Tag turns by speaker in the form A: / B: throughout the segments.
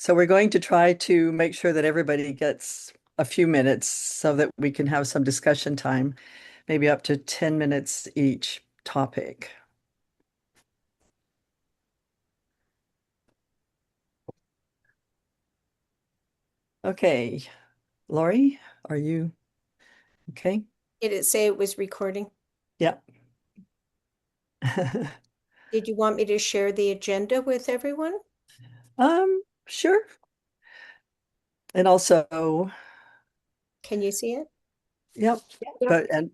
A: So we're going to try to make sure that everybody gets a few minutes so that we can have some discussion time, maybe up to 10 minutes each topic. Okay, Lori, are you okay?
B: Did it say it was recording?
A: Yeah.
B: Did you want me to share the agenda with everyone?
A: Sure. And also,
B: Can you see it?
A: yep,
B: Yep.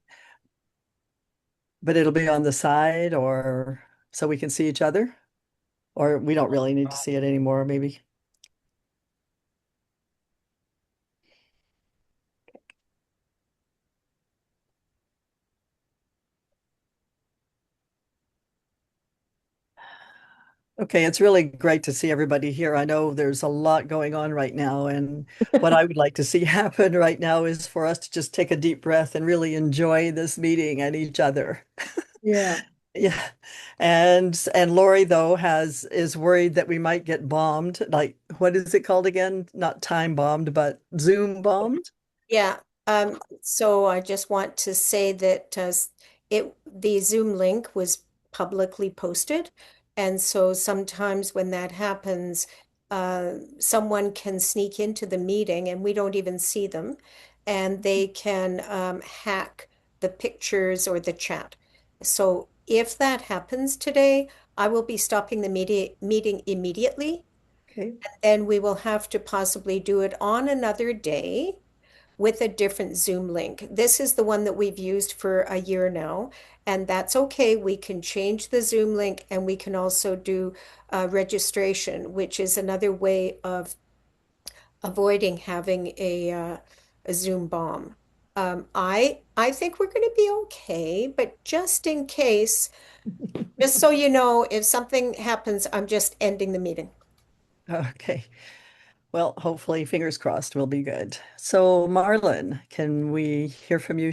A: but it'll be on the side or so we can see each other, or we don't really need to see it anymore, maybe. Okay, it's really great to see everybody here. I know there's a lot going on right now, and what I would like to see happen right now is for us to just take a deep breath and really enjoy this meeting and each other.
B: Yeah.
A: Yeah. And Lori though has is worried that we might get bombed. Like what is it called again? Not time bombed, but Zoom bombed.
B: Yeah. So I just want to say that the Zoom link was publicly posted. And so sometimes when that happens, someone can sneak into the meeting and we don't even see them, and they can hack the pictures or the chat. So if that happens today, I will be stopping the meeting immediately,
A: Okay.
B: and we will have to possibly do it on another day with a different Zoom link. This is the one that we've used for a year now, and that's okay. We can change the Zoom link, and we can also do registration, which is another way of avoiding having a Zoom bomb. I think we're going to be okay, but just in case, just so you know, if something happens, I'm just ending the meeting.
A: Okay. Well, hopefully, fingers crossed, we'll be good. So, Marlon, can we hear from you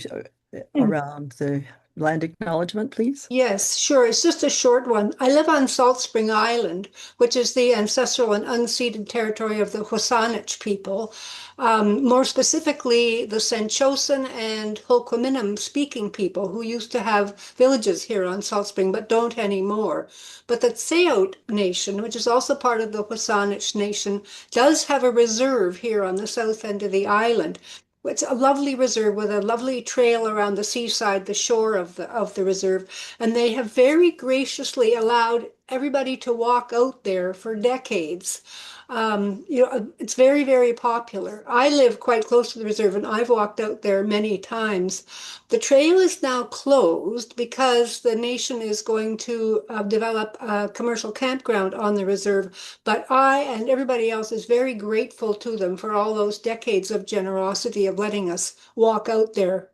A: around the land acknowledgement, please?
C: Yes, sure. It's just a short one. I live on Salt Spring Island, which is the ancestral and unceded territory of the Wasanich people. More specifically, the Senchosan and Hulquaminim speaking people who used to have villages here on Salt Spring but don't anymore. But the Tsaote Nation, which is also part of the Wasanich Nation, does have a reserve here on the south end of the island. It's a lovely reserve with a lovely trail around the seaside, the shore of the reserve, and they have very graciously allowed everybody to walk out there for decades. It's very, very popular. I live quite close to the reserve, and I've walked out there many times. The trail is now closed because the nation is going to develop a commercial campground on the reserve. But I and everybody else is very grateful to them for all those decades of generosity of letting us walk out there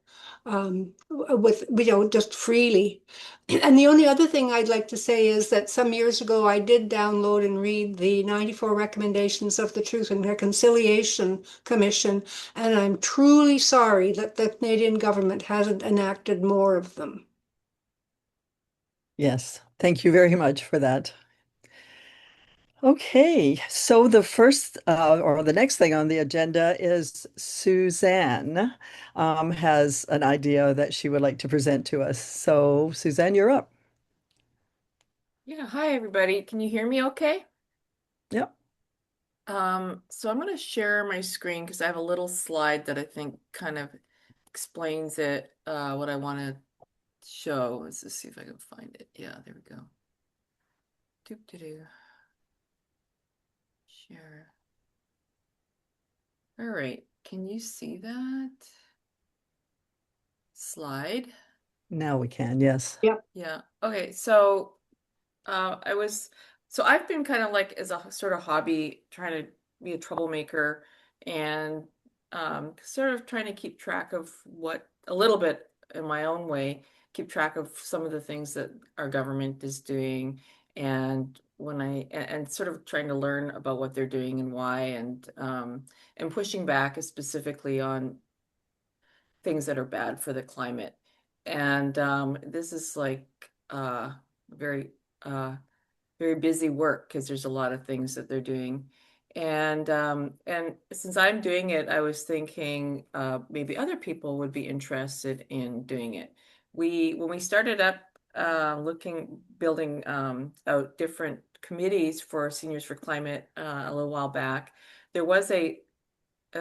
C: with, just freely. And the only other thing I'd like to say is that some years ago I did download and read the 94 recommendations of the Truth and Reconciliation Commission, and I'm truly sorry that the Canadian government hasn't enacted more of them.
A: Yes, thank you very much for that. Okay, so the first or the next thing on the agenda is Suzanne has an idea that she would like to present to us. So, Suzanne, you're up.
D: Yeah, hi everybody. Can you hear me okay?
A: Yep.
D: So I'm going to share my screen because I have a little slide that I think kind of explains it, what I want to show. Let's just see if I can find it. Yeah, there we go. Doop doo doo. Share. All right. Can you see that slide?
A: Now we can, yes.
C: Yep.
D: Yeah. Okay. So I was, so I've been kind of like as a sort of hobby trying to be a troublemaker and sort of trying to keep track of what a little bit in my own way, keep track of some of the things that our government is doing and and sort of trying to learn about what they're doing and why and pushing back specifically on things that are bad for the climate. And this is like very uh, very busy work because there's a lot of things that they're doing. And since I'm doing it, I was thinking maybe other people would be interested in doing it. When we started up building out different committees for Seniors for Climate a little while back, there was a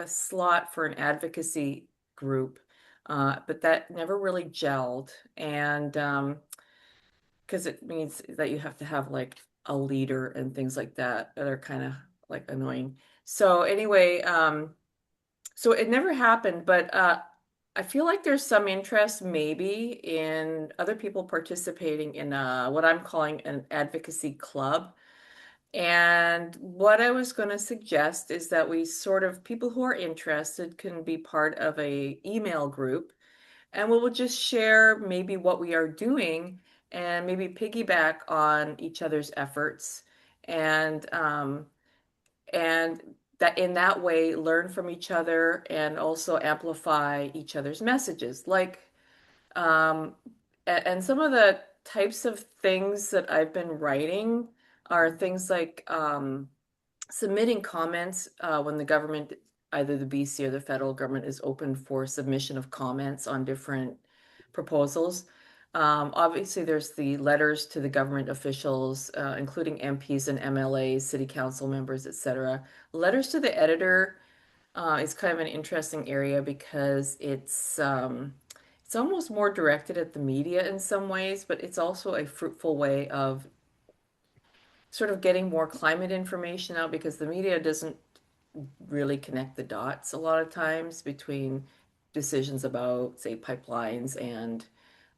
D: slot for an advocacy group, but that never really gelled. And because it means that you have to have like a leader and things like that that are kind of like annoying. So anyway, so it never happened, but I feel like there's some interest maybe in other people participating in what I'm calling an advocacy club. And what I was going to suggest is that we sort of people who are interested can be part of a email group, and we will just share maybe what we are doing and maybe piggyback on each other's efforts, and and that in that way learn from each other and also amplify each other's messages. Um, and some of the types of things that I've been writing are things like submitting comments when the government, either the BC or the federal government, is open for submission of comments on different proposals. Obviously, there's the letters to the government officials, including MPs and MLAs, city council members, etc. Letters to the editor is kind of an interesting area because it's almost more directed at the media in some ways, but it's also a fruitful way of sort of getting more climate information out because the media doesn't really connect the dots a lot of times between decisions about, say, pipelines and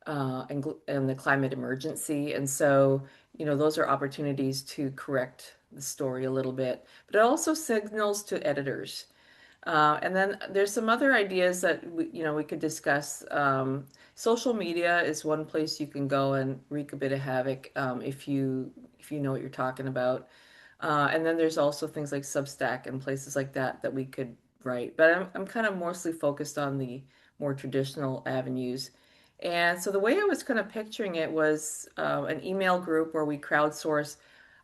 D: the climate emergency. And so, those are opportunities to correct the story a little bit, but it also signals to editors. And then there's some other ideas that we could discuss. Social media is one place you can go and wreak a bit of havoc if you know what you're talking about. And then there's also things like Substack and places like that that we could write. But I'm kind of mostly focused on the more traditional avenues. And so the way I was kind of picturing it was an email group where we crowdsource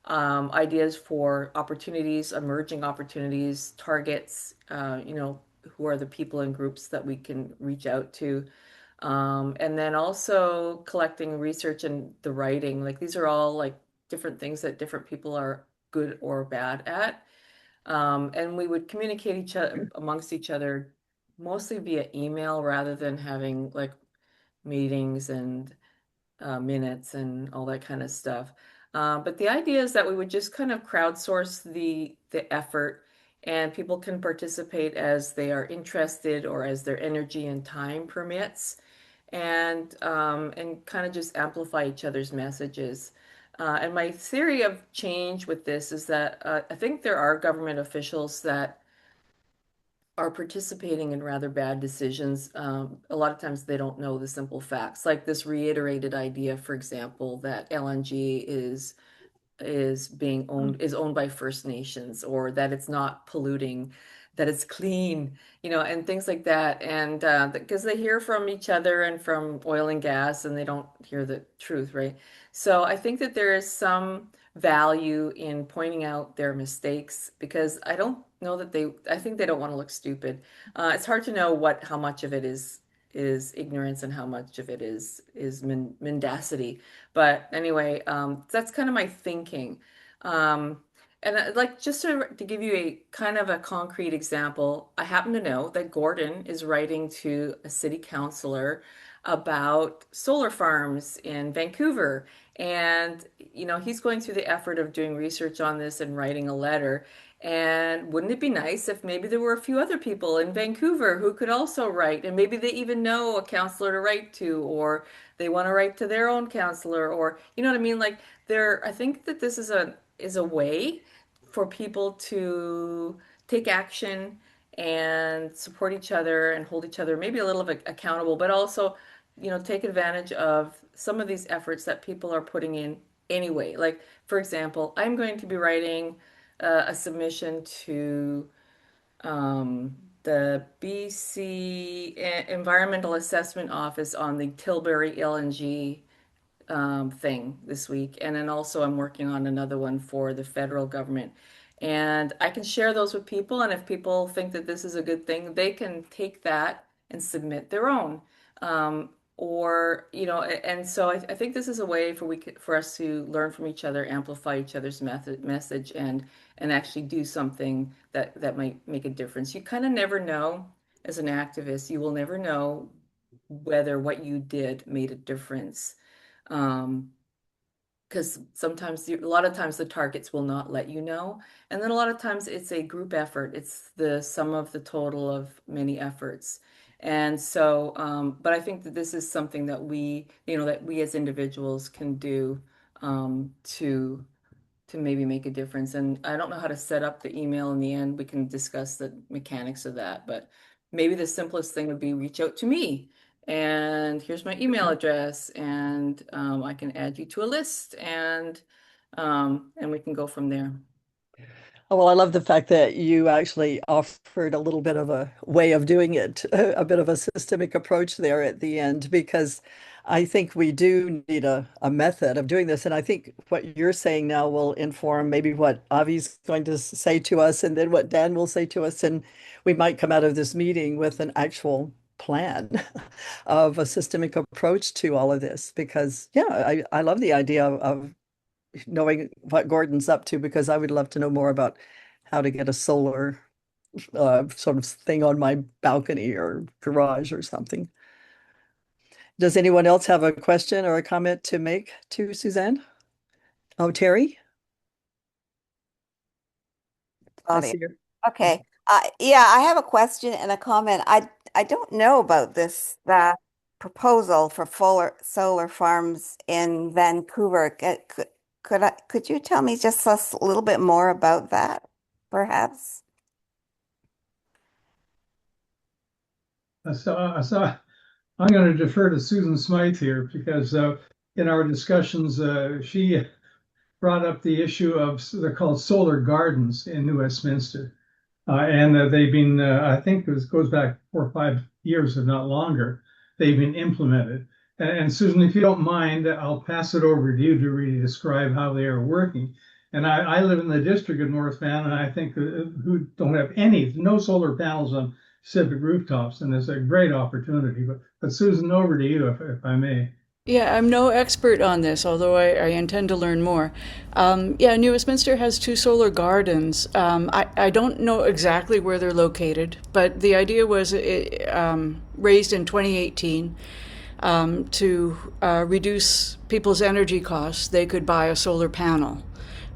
D: ideas for opportunities, emerging opportunities, targets, who are the people and groups that we can reach out to. And then also collecting research and the writing. Like these are all like different things that different people are good or bad at. And we would communicate each other amongst each other mostly via email rather than having like meetings and minutes and all that kind of stuff. But the idea is that we would just kind of crowdsource the effort, and people can participate as they are interested or as their energy and time permits, and kind of just amplify each other's messages. And my theory of change with this is that I think there are government officials that are participating in rather bad decisions. A lot of times they don't know the simple facts, like this reiterated idea, for example, that LNG is owned by First Nations, or that it's not polluting, that it's clean, and things like that. And because they hear from each other and from oil and gas, and they don't hear the truth, right? So I think that there is some value in pointing out their mistakes because I don't know that I think they don't want to look stupid. It's hard to know how much of it is ignorance and how much of it is mendacity. But anyway, that's kind of my thinking. Um, and like just to give you a kind of a concrete example, I happen to know that Gordon is writing to a city councilor about solar farms in Vancouver. And, he's going through the effort of doing research on this and writing a letter. And wouldn't it be nice if maybe there were a few other people in Vancouver who could also write, and maybe they even know a counselor to write to, or they want to write to their own counselor, or you know what I mean? Like I think that this is a way for people to take action and support each other and hold each other maybe a little bit accountable, but also, take advantage of some of these efforts that people are putting in anyway. Like, for example, I'm going to be writing a submission to the BC Environmental Assessment Office on the Tilbury LNG thing this week. And then also I'm working on another one for the federal government. And I can share those with people, and if people think that this is a good thing, they can take that and submit their own. Um, or, and so I think this is a way for us to learn from each other, amplify each other's message, and actually do something that might make a difference. You kind of never know as an activist, you will never know whether what you did made a difference. Um, because a lot of times the targets will not let you know. And then a lot of times it's a group effort. It's the sum of the total of many efforts. And so, but I think that this is something that we as individuals can do to maybe make a difference. And I don't know how to set up the email in the end. We can discuss the mechanics of that, but maybe the simplest thing would be reach out to me. And here's my email address, and I can add you to a list, and we can go from there.
A: Oh, well, I love the fact that you actually offered a little bit of a way of doing it, a bit of a systemic approach there at the end, because I think we do need a method of doing this. And I think what you're saying now will inform maybe what Avi's going to say to us, and then what Dan will say to us. And we might come out of this meeting with an actual plan of a systemic approach to all of this, because yeah, I love the idea of knowing what Gordon's up to, because I would love to know more about how to get a solar sort of thing on my balcony or garage or something. Does anyone else have a question or a comment to make to Suzanne? Oh, Terry, I
E: Claudia.
A: see her.
E: Okay. Yeah, I have a question and a comment. I don't know about this proposal for solar farms in Vancouver. Could you tell me just a little bit more about that, perhaps?
F: So I'm going to defer to Susan Smythe here because in our discussions, she brought up the issue of they're called solar gardens in New Westminster. And they've been, I think it goes back 4 or 5 years, if not longer, they've been implemented. And Susan, if you don't mind, I'll pass it over to you to really describe how they are working. And I live in the district of North Van, and I think who don't have no solar panels on civic rooftops, and it's a great opportunity. But Susan, over to you, if I may.
G: Yeah, I'm no expert on this, although I intend to learn more. Yeah, New Westminster has two solar gardens. I don't know exactly where they're located, but the idea was raised in 2018 to reduce people's energy costs. They could buy a solar panel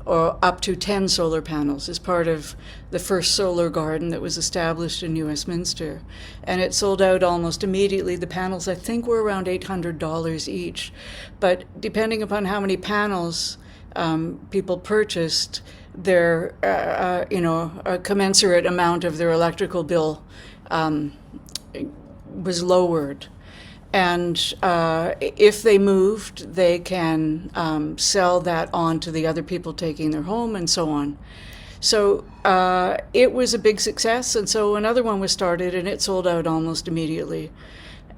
G: or up to 10 solar panels as part of the first solar garden that was established in New Westminster. And it sold out almost immediately. The panels, I think, were around $800 each. But depending upon how many panels people purchased, their, a commensurate amount of their electrical bill was lowered. And if they moved, they can sell that on to the other people taking their home and so on. So it was a big success. And so another one was started and it sold out almost immediately.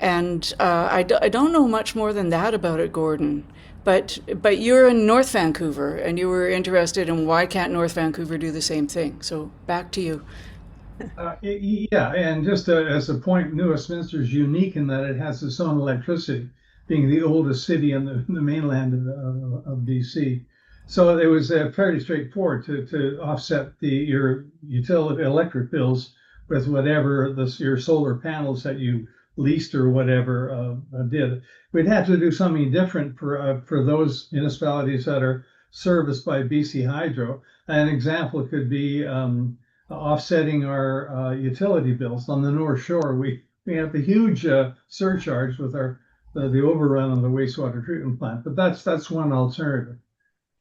G: And I don't know much more than that about it, Gordon. But you're in North Vancouver and you were interested in why can't North Vancouver do the same thing? So back to you.
F: Yeah, and just as a point, New Westminster is unique in that it has its own electricity, being the oldest city in the mainland of BC. So it was fairly straightforward to offset your utility electric bills with whatever your solar panels that you leased or whatever did. We'd have to do something different for those municipalities that are serviced by BC Hydro. An example could be offsetting our utility bills. On the North Shore, we have the huge surcharge with the overrun on the wastewater treatment plant, but that's one alternative.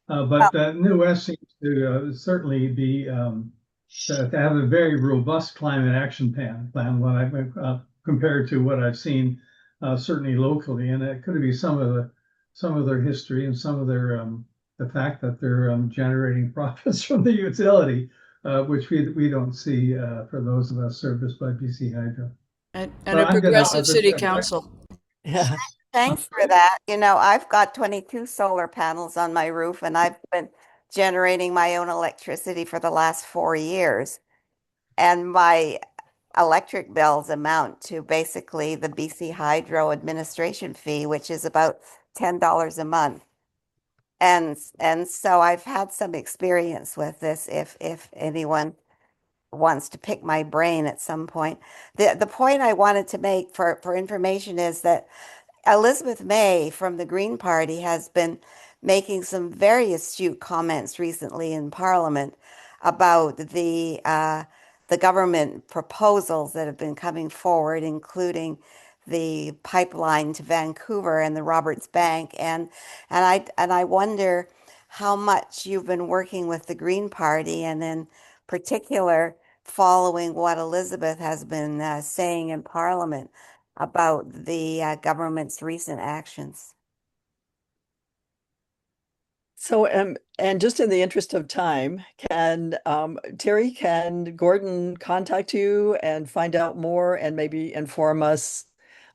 F: But New West seems to certainly be to have a very robust climate action plan when compared to what I've seen certainly locally, and it could be some of their history and some of their the fact that they're generating profits from the utility, which we don't see for those of us serviced by BC Hydro.
G: And
F: But
G: a
F: I'm gonna
G: progressive city council.
A: Yeah.
E: Thanks for that. I've got 22 solar panels on my roof, and I've been generating my own electricity for the last 4 years. And my electric bills amount to basically the BC Hydro administration fee, which is about $10 a month. And so I've had some experience with this if anyone wants to pick my brain at some point. The point I wanted to make for information is that Elizabeth May from the Green Party has been making some very astute comments recently in Parliament about the government proposals that have been coming forward, including the pipeline to Vancouver and the Roberts Bank, and I wonder how much you've been working with the Green Party, and in particular following what Elizabeth has been saying in Parliament about the government's recent actions.
A: So, and just in the interest of time, can Terry, can Gordon contact you and find out more and maybe inform us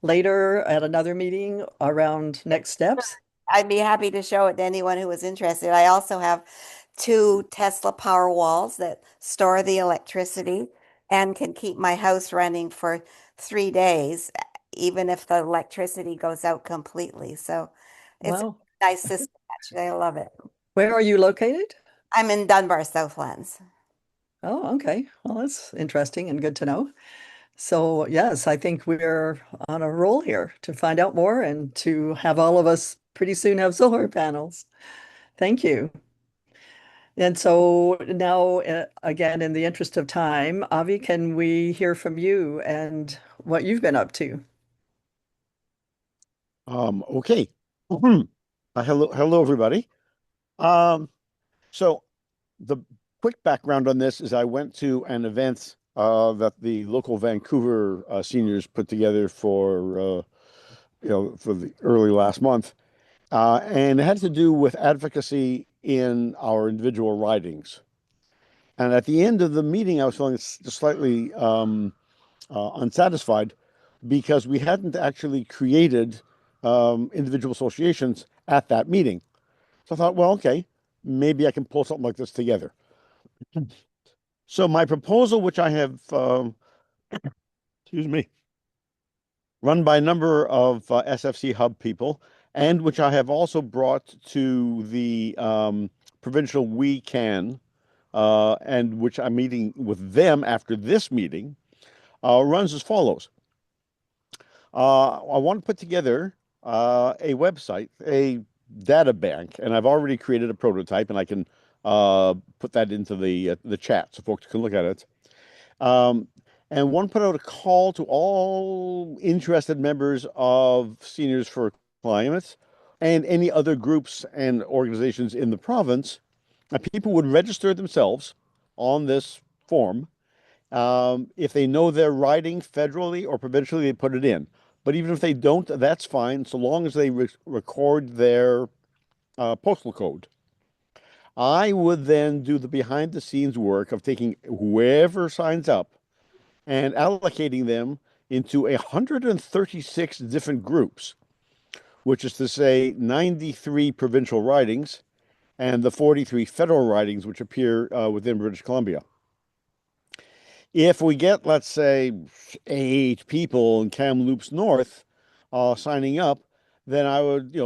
A: later at another meeting around next steps?
E: I'd be happy to show it to anyone who was interested. I also have two Tesla power walls that store the electricity and can keep my house running for 3 days, even if the electricity goes out completely. So it's a
A: Wow.
E: nice system, actually. I love it.
A: Where are you located?
E: I'm in Dunbar, Southlands.
A: Oh, okay. Well, that's interesting and good to know. So, yes, I think we're on a roll here to find out more and to have all of us pretty soon have solar panels. Thank you. And so now, again, in the interest of time, Avi, can we hear from you and what you've been up to?
H: Okay. Hello, everybody. Um, so the quick background on this is I went to an event that the local Vancouver seniors put together for the early last month, and it had to do with advocacy in our individual ridings. And at the end of the meeting, I was feeling just slightly unsatisfied because we hadn't actually created individual associations at that meeting. So I thought, well, okay, maybe I can pull something like this together. So my proposal, which I have, excuse me, run by a number of SFC Hub people, and which I have also brought to the provincial We Can, and which I'm meeting with them after this meeting, runs as follows. I want to put together a website, a data bank, and I've already created a prototype, and I can put that into the chat so folks can look at it. And one put out a call to all interested members of Seniors for Climate and any other groups and organizations in the province. People would register themselves on this form. If they know they're riding federally or provincially, they put it in. But even if they don't, that's fine, so long as they record their postal code. I would then do the behind the scenes work of taking whoever signs up and allocating them into 136 different groups, which is to say 93 provincial ridings and the 43 federal ridings which appear within British Columbia. If we get, let's say, 8 people in Kamloops North signing up, then I would,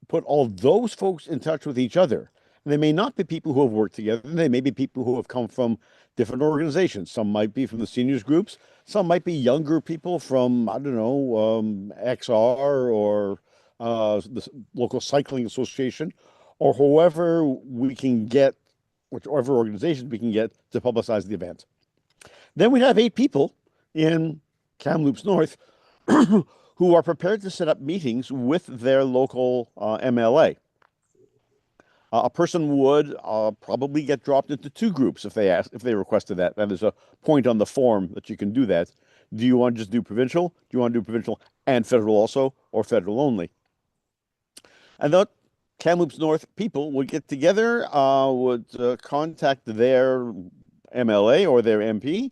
H: put all those folks in touch with each other. And they may not be people who have worked together. They may be people who have come from different organizations. Some might be from the seniors groups. Some might be younger people from, I don't know, XR or the local cycling association, or whoever we can get, whichever organization we can get to publicize the event. Then we have 8 people in Kamloops North who are prepared to set up meetings with their local MLA. A person would probably get dropped into 2 groups if they requested that. And there's a point on the form that you can do that. Do you want to just do provincial? Do you want to do provincial and federal also, or federal only? And the Kamloops North people would get together, would contact their MLA or their MP,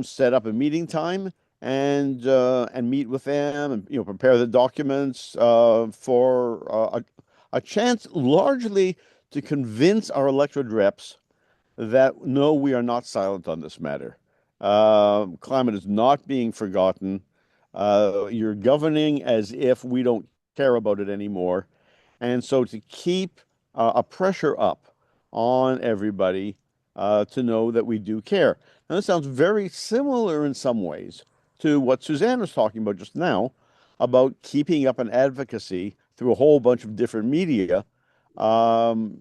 H: set up a meeting time and meet with them and prepare the documents for a chance largely to convince our elected reps that no, we are not silent on this matter. Climate is not being forgotten. You're governing as if we don't care about it anymore. And so to keep a pressure up on everybody to know that we do care. Now, this sounds very similar in some ways to what Suzanne was talking about just now about keeping up an advocacy through a whole bunch of different media. Um,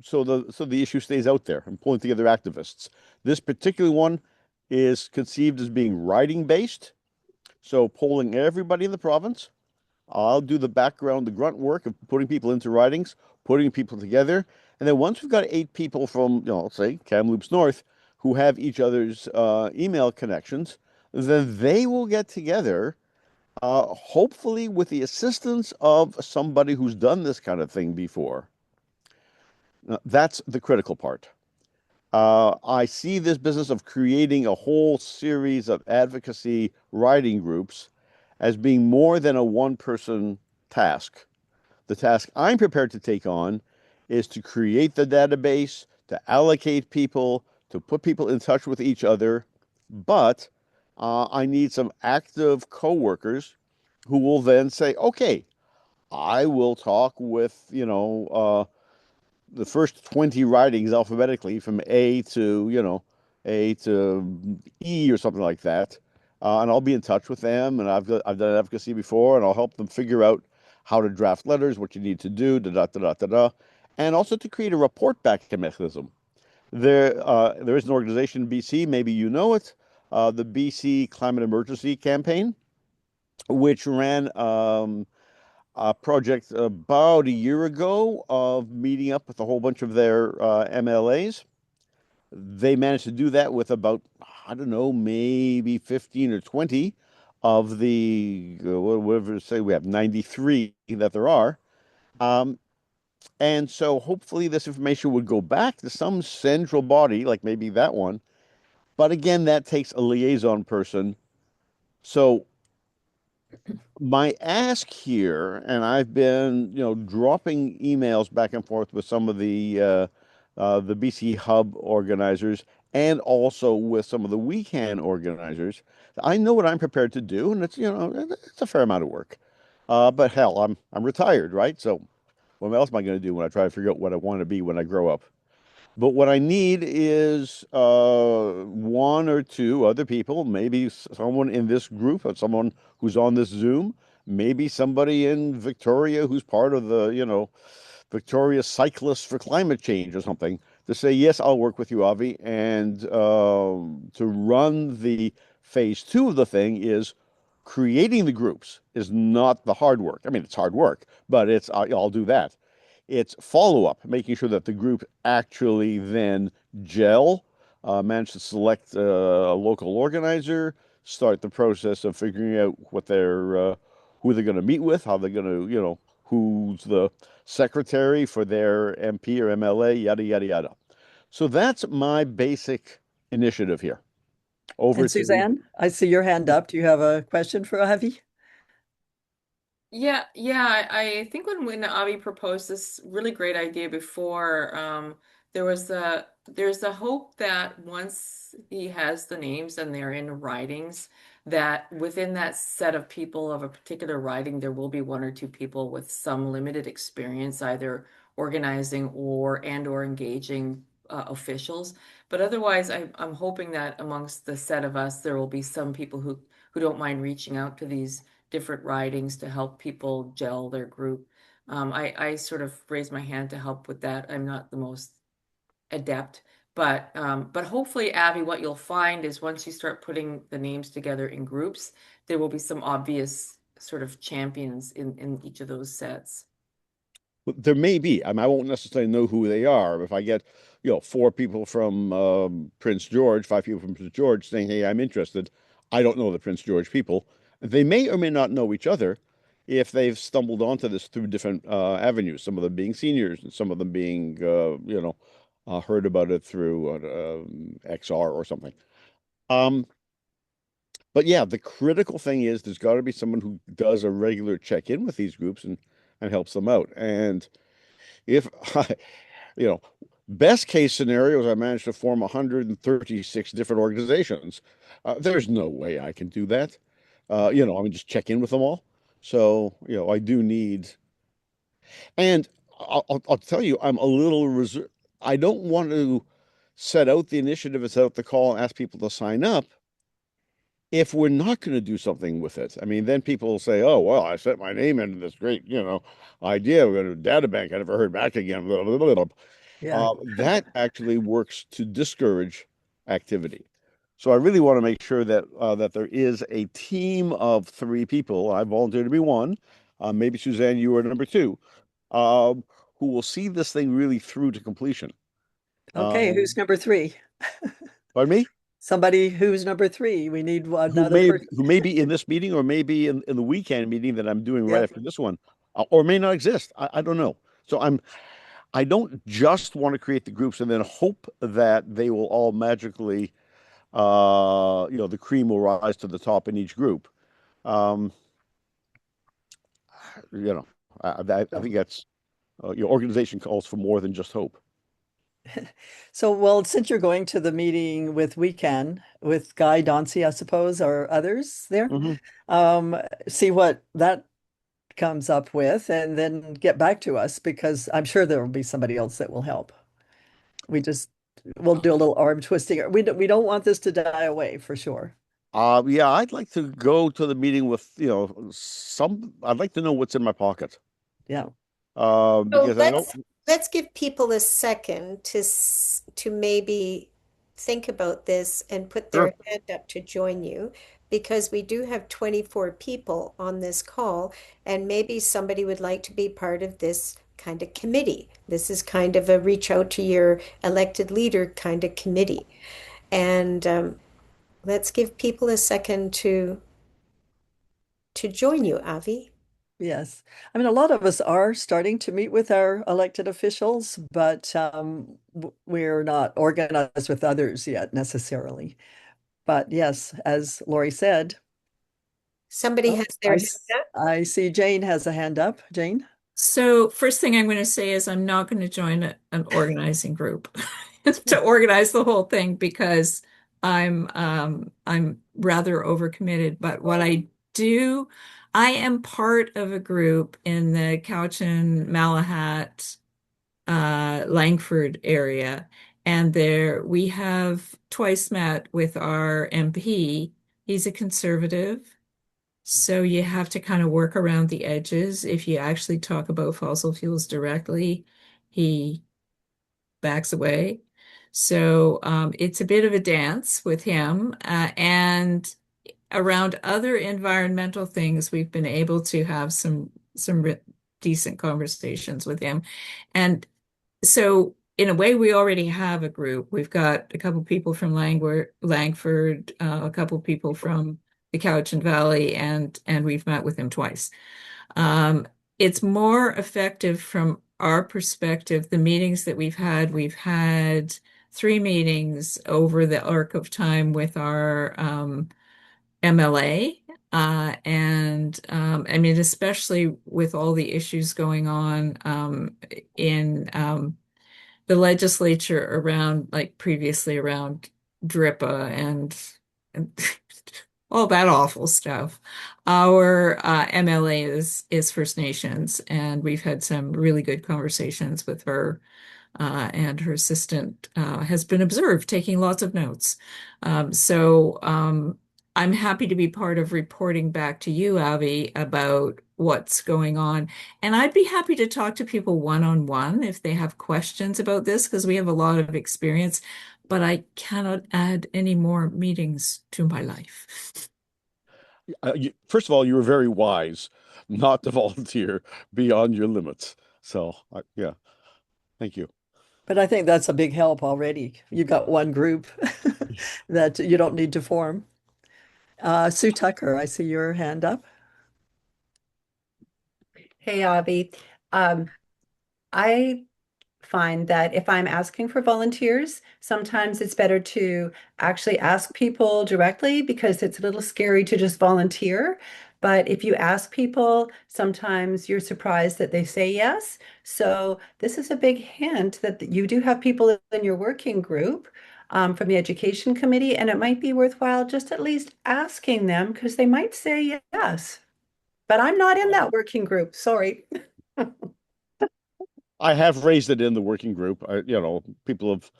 H: so the issue stays out there and pulling together activists. This particular one is conceived as being riding based, so polling everybody in the province. I'll do the background, the grunt work of putting people into ridings, putting people together, and then once we've got 8 people from, let's say Kamloops North, who have each other's email connections, then they will get together, hopefully with the assistance of somebody who's done this kind of thing before. Now, that's the critical part. I see this business of creating a whole series of advocacy writing groups as being more than a one-person task. The task I'm prepared to take on is to create the database, to allocate people, to put people in touch with each other, but I need some active coworkers who will then say, okay, I will talk with, the first 20 writings alphabetically from A to, A to E or something like that. And I'll be in touch with them. And I've done advocacy before, and I'll help them figure out how to draft letters, what you need to do, da da da da da da, and also to create a report back mechanism. There is an organization in BC, maybe you know it, the BC Climate Emergency Campaign, which ran a project about a year ago of meeting up with a whole bunch of their MLAs. They managed to do that with about, I don't know, maybe 15 or 20 of the, whatever, say we have 93 that there are. And so hopefully this information would go back to some central body, like maybe that one. But again, that takes a liaison person. So my ask here, and I've been, dropping emails back and forth with some of the BC Hub organizers and also with some of the WeCan organizers. I know what I'm prepared to do, and it's a fair amount of work. But hell, I'm retired, right? So what else am I going to do when I try to figure out what I want to be when I grow up? But what I need is one or two other people, maybe someone in this group, or someone who's on this Zoom, maybe somebody in Victoria who's part of the, Victoria Cyclists for Climate Change or something, to say, yes, I'll work with you, Avi. And to run the phase 2 of the thing is creating the groups is not the hard work. I mean, it's hard work, but I'll do that. It's follow-up, making sure that the group actually then gel, manage to select a local organizer, start the process of figuring out who they're going to meet with, how they're going to, who's the secretary for their MP or MLA, yada, yada, yada. So that's my basic initiative here. Over
A: And
H: to
A: Suzanne, I see your hand up. Do you have a question for Avi?
D: Yeah. I think when Avi proposed this really great idea before, there's the hope that once he has the names and they're in writings, that within that set of people of a particular writing, there will be one or two people with some limited experience, either organizing or engaging officials. But otherwise, I'm hoping that amongst the set of us, there will be some people who don't mind reaching out to these different writings to help people gel their group. I sort of raised my hand to help with that. I'm not the most adept, but hopefully, Abby, what you'll find is once you start putting the names together in groups, there will be some obvious sort of champions in each of those sets.
H: There may be. I mean, I won't necessarily know who they are. If I get, 4 people from Prince George, 5 people from Prince George saying, "Hey, I'm interested," I don't know the Prince George people. They may or may not know each other if they've stumbled onto this through different avenues. Some of them being seniors, and some of them being, heard about it through XR or something. Um, but yeah, the critical thing is there's got to be someone who does a regular check-in with these groups and helps them out. And if You know, best case scenario is I managed to form 136 different organizations. There's no way I can do that. I mean, just check in with them all. So, I do need, and I'll tell you, I'm a little reserved. I don't want to set out the initiative and set out the call and ask people to sign up if we're not going to do something with it. I mean, then people will say, "Oh, well, I set my name into this great, idea. We're going to do a data bank. I never heard back again." Blah, blah, blah, blah.
A: Yeah.
H: That actually works to discourage activity. So I really want to make sure that there is a team of three people. I volunteer to be one. Maybe Suzanne, you are number two, um, who will see this thing really through to completion.
A: Okay, who's
H: Um,
A: number three?
H: Pardon me?
A: Somebody who's number three. We need
H: who
A: another
H: may
A: person.
H: who may be in this meeting or maybe in the weekend meeting that I'm doing right
A: Yep.
H: after this one, or may not exist. I don't know. So I don't just want to create the groups and then hope that they will all magically, the cream will rise to the top in each group. Um, you know, I
A: So,
H: think that's your organization calls for more than just hope.
A: so, well, since you're going to the meeting with WeCan with Guy Dauncey, I suppose, or others there,
H: Hmm.
A: um, see what that comes up with and then get back to us because I'm sure there will be somebody else that will help. We just we'll do a little arm twisting. We don't want this to die away for sure.
H: Yeah, I'd like to go to the meeting with, I'd like to know what's in my pocket.
A: Yeah.
B: So
H: Because I don't.
B: let's give people a second to maybe think about this and put their
H: Sure.
B: hand up to join you because we do have 24 people on this call and maybe somebody would like to be part of this kind of committee. This is kind of a reach out to your elected leader kind of committee. And let's give people a second to join you, Avi.
A: Yes. I mean, a lot of us are starting to meet with our elected officials, but we're not organized with others yet necessarily. But yes, as Lori said,
B: Somebody
A: oh,
B: has their hand up.
A: I see Jane has a hand up. Jane?
I: So first thing I'm going to say is I'm not going to join an organizing group to organize the whole thing because I'm rather overcommitted. But what I do, I am part of a group in the Cowichan, Malahat, Langford area, and there we have twice met with our MP. He's a conservative. So you have to kind of work around the edges. If you actually talk about fossil fuels directly, he backs away. So it's a bit of a dance with him. And around other environmental things, we've been able to have some decent conversations with him. And so in a way, we already have a group. We've got a couple people from Langford, a couple people from the Cowichan Valley, and we've met with him twice. Um, it's more effective from our perspective. The meetings that we've had three meetings over the arc of time with our MLA. And I mean, especially with all the issues going on in the legislature around, like previously around DRIPA and all that awful stuff. Our MLA is First Nations, and we've had some really good conversations with her. And her assistant has been observed taking lots of notes. So I'm happy to be part of reporting back to you, Avi, about what's going on. And I'd be happy to talk to people one-on-one if they have questions about this, because we have a lot of experience, but I cannot add any more meetings to my life.
H: First of all, you were very wise not to volunteer beyond your limits. So, yeah, thank you.
A: But I think that's a big help already. You got one group that you don't need to form. Sue Tucker, I see your hand up.
J: Hey, Avi. Um, I find that if I'm asking for volunteers, sometimes it's better to actually ask people directly because it's a little scary to just volunteer. But if you ask people, sometimes you're surprised that they say yes. So this is a big hint that you do have people in your working group from the education committee, and it might be worthwhile just at least asking them because they might say yes. But I'm not in that working group. Sorry.
H: I have raised it in the working group. People have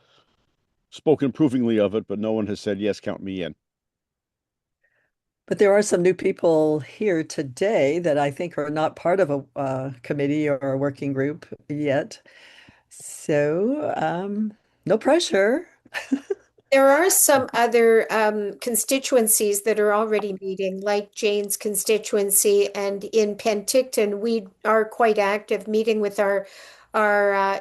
H: spoken approvingly of it, but no one has said, yes, count me in.
A: But there are some new people here today that I think are not part of a committee or a working group yet. So, no pressure.
B: There are some other constituencies that are already meeting, like Jane's constituency, and in Penticton, we are quite active meeting with our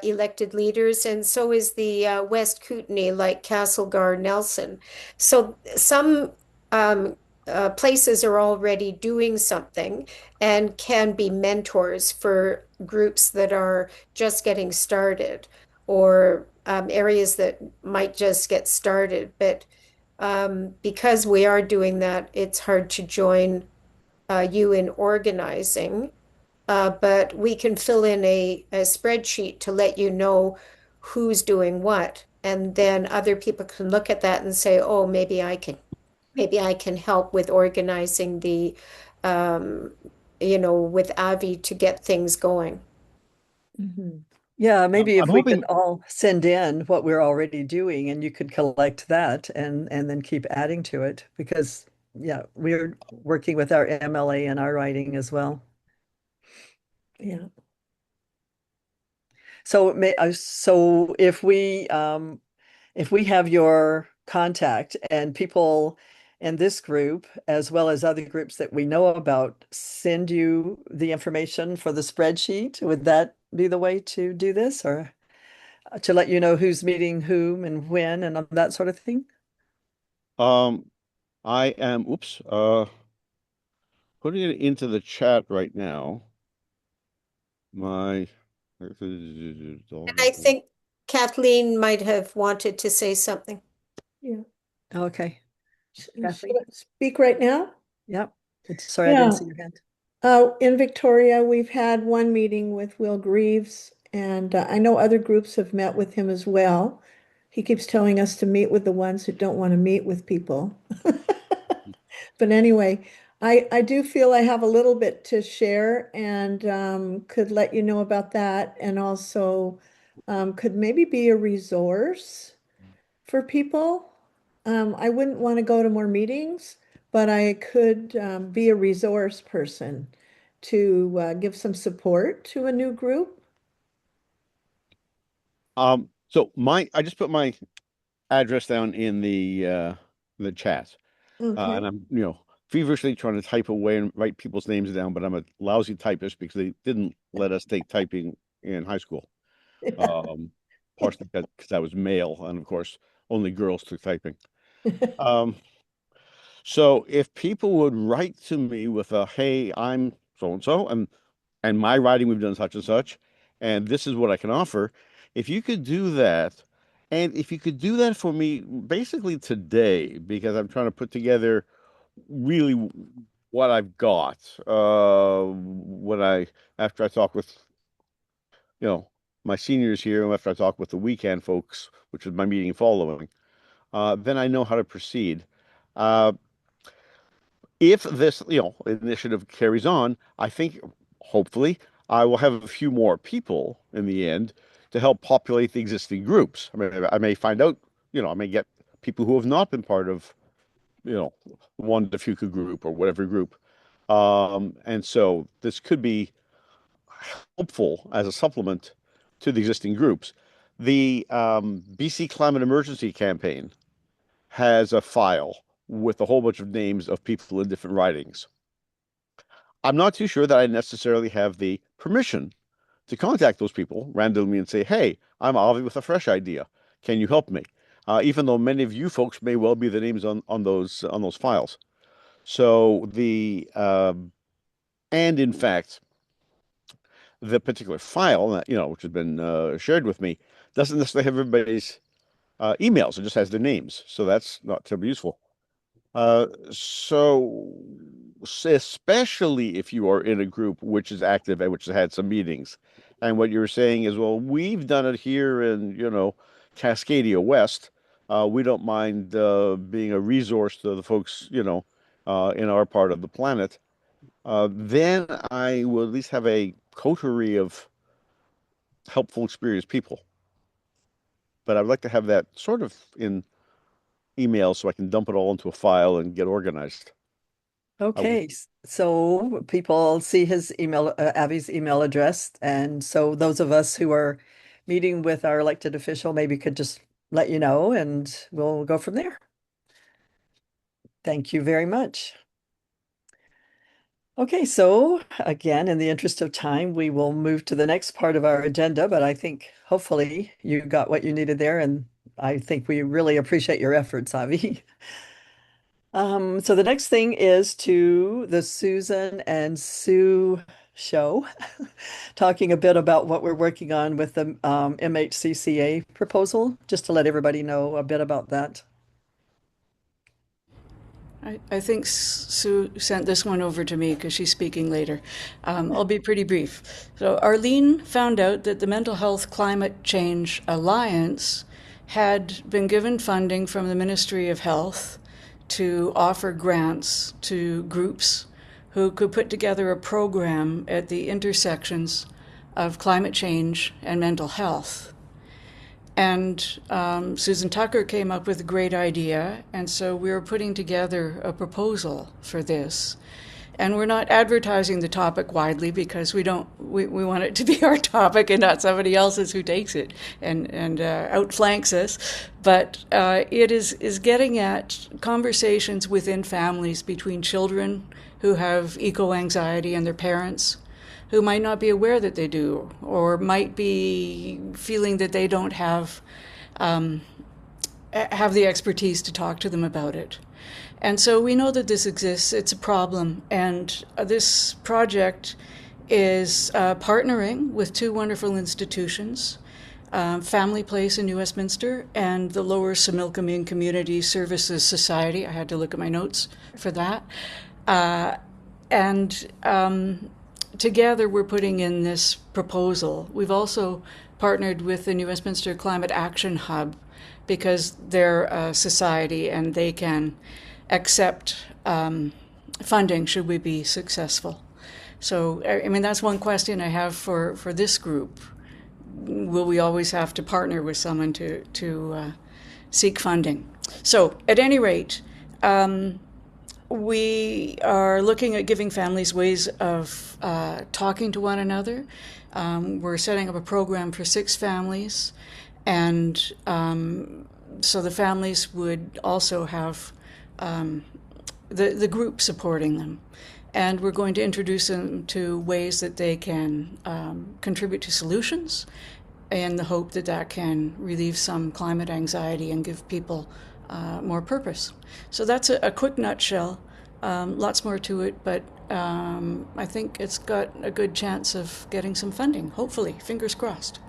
B: elected leaders, and so is the West Kootenay, like Castlegar, Nelson. So some places are already doing something and can be mentors for groups that are just getting started or areas that might just get started. But because we are doing that, it's hard to join you in organizing. But we can fill in a spreadsheet to let you know who's doing what. And then other people can look at that and say, oh, maybe I can help with organizing um, with Avi to get things going.
J: Mhm.
A: Yeah, maybe
H: I'm
A: if we could
H: hoping.
A: all send in what we're already doing and you could collect that and then keep adding to it because yeah, we're working with our MLA and our writing as well.
J: Yeah.
A: So if we have your contact and people in this group, as well as other groups that we know about, send you the information for the spreadsheet, would that be the way to do this or to let you know who's meeting whom and when and all that sort of thing?
H: Um, I am, oops, putting it into the chat right now. My,
B: And I think Kathleen might have wanted to say something.
K: Yeah.
A: Okay.
K: Should
A: Kathleen?
K: I speak right now?
A: Yep. Sorry, I didn't
K: Yeah.
A: see your hand.
K: In Victoria, we've had one meeting with Will Greaves, and I know other groups have met with him as well. He keeps telling us to meet with the ones who don't want to meet with people. But anyway, I do feel I have a little bit to share and could let you know about that, and also could maybe be a resource for people. I wouldn't want to go to more meetings, but I could be a resource person to give some support to a new group.
H: so I just put my address down in the chat. And
K: Okay.
H: I'm, feverishly trying to type away and write people's names down, but I'm a lousy typist because they didn't let us take typing in high school. Um, Partially because I was male, and of course, only girls took typing. Um, so if people would write to me with a, hey, I'm so and so, and my writing we've done such and such, and this is what I can offer. If you could do that, and if you could do that for me basically today, because I'm trying to put together really what I've got. When I After I talk with you know my seniors here, and after I talk with the weekend folks, which is my meeting following, then I know how to proceed. Uh, if this initiative carries on, I think hopefully I will have a few more people in the end to help populate the existing groups. I may find out, I may get people who have not been part of you know, one Fuka group or whatever group. And so this could be helpful as a supplement to the existing groups. The BC Climate Emergency Campaign has a file with a whole bunch of names of people in different ridings. I'm not too sure that I necessarily have the permission to contact those people randomly and say, hey, I'm Avi with a fresh idea. Can you help me? Even though many of you folks may well be the names on those files. So and in fact, the particular file that, which has been shared with me doesn't necessarily have everybody's emails. It just has their names. So that's not terribly useful. So especially if you are in a group which is active and which has had some meetings. And what you're saying is, well, we've done it here in, Cascadia West. We don't mind being a resource to the folks, in our part of the planet. Then I will at least have a coterie of helpful, experienced people. But I'd like to have that sort of in email so I can dump it all into a file and get organized.
A: Okay, so people see his email, Abby's email address, and so those of us who are meeting with our elected official maybe could just let you know, and we'll go from there. Thank you very much. Okay, so again, in the interest of time, we will move to the next part of our agenda, but I think hopefully you got what you needed there, and I think we really appreciate your efforts, Avi. So the next thing is to the Susan and Sue show, talking a bit about what we're working on with the MHCCA proposal, just to let everybody know a bit about that.
G: I think Sue sent this one over to me because she's speaking later. I'll be pretty brief. So, Arlene found out that the Mental Health Climate Change Alliance had been given funding from the Ministry of Health to offer grants to groups who could put together a program at the intersections of climate change and mental health. And Susan Tucker came up with a great idea, and so we were putting together a proposal for this. And we're not advertising the topic widely because we want it to be our topic and not somebody else's who takes it and outflanks us. But it is getting at conversations within families between children who have eco-anxiety and their parents, who might not be aware that they do, or might be feeling that they don't have the expertise to talk to them about it. And so we know that this exists, it's a problem, and this project is partnering with two wonderful institutions, Family Place in New Westminster and the Lower Similkameen Community Services Society. I had to look at my notes for that. And together we're putting in this proposal. We've also partnered with the New Westminster Climate Action Hub because they're a society and they can accept funding should we be successful. So, I mean, that's one question I have for this group. Will we always have to partner with someone to seek funding? So, at any rate, we are looking at giving families ways of talking to one another. We're setting up a program for 6 families, and so the families would also have the group supporting them. And we're going to introduce them to ways that they can contribute to solutions in the hope that that can relieve some climate anxiety and give people more purpose. So that's a quick nutshell. Lots more to it, but I think it's got a good chance of getting some funding, hopefully, fingers crossed.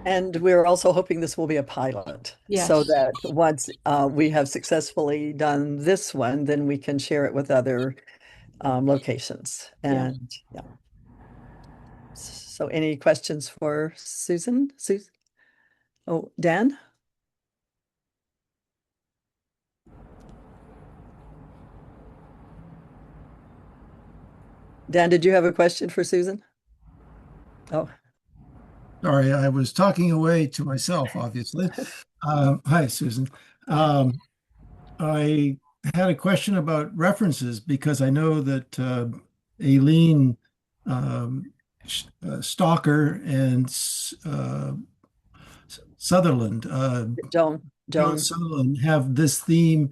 A: And we're also hoping this will be a pilot, so
G: Yes.
A: that once we have successfully done this one, then we can share it with other locations.
G: Yeah.
A: And yeah. So any questions for Susan? Oh, Dan? Dan, did you have a question for Susan? Oh,
L: Sorry, I was talking away to myself, obviously. Hi, Susan. I had a question about references because I know that Aileen Stalker and Sutherland, Joan
A: Joan.
L: Sutherland, have this theme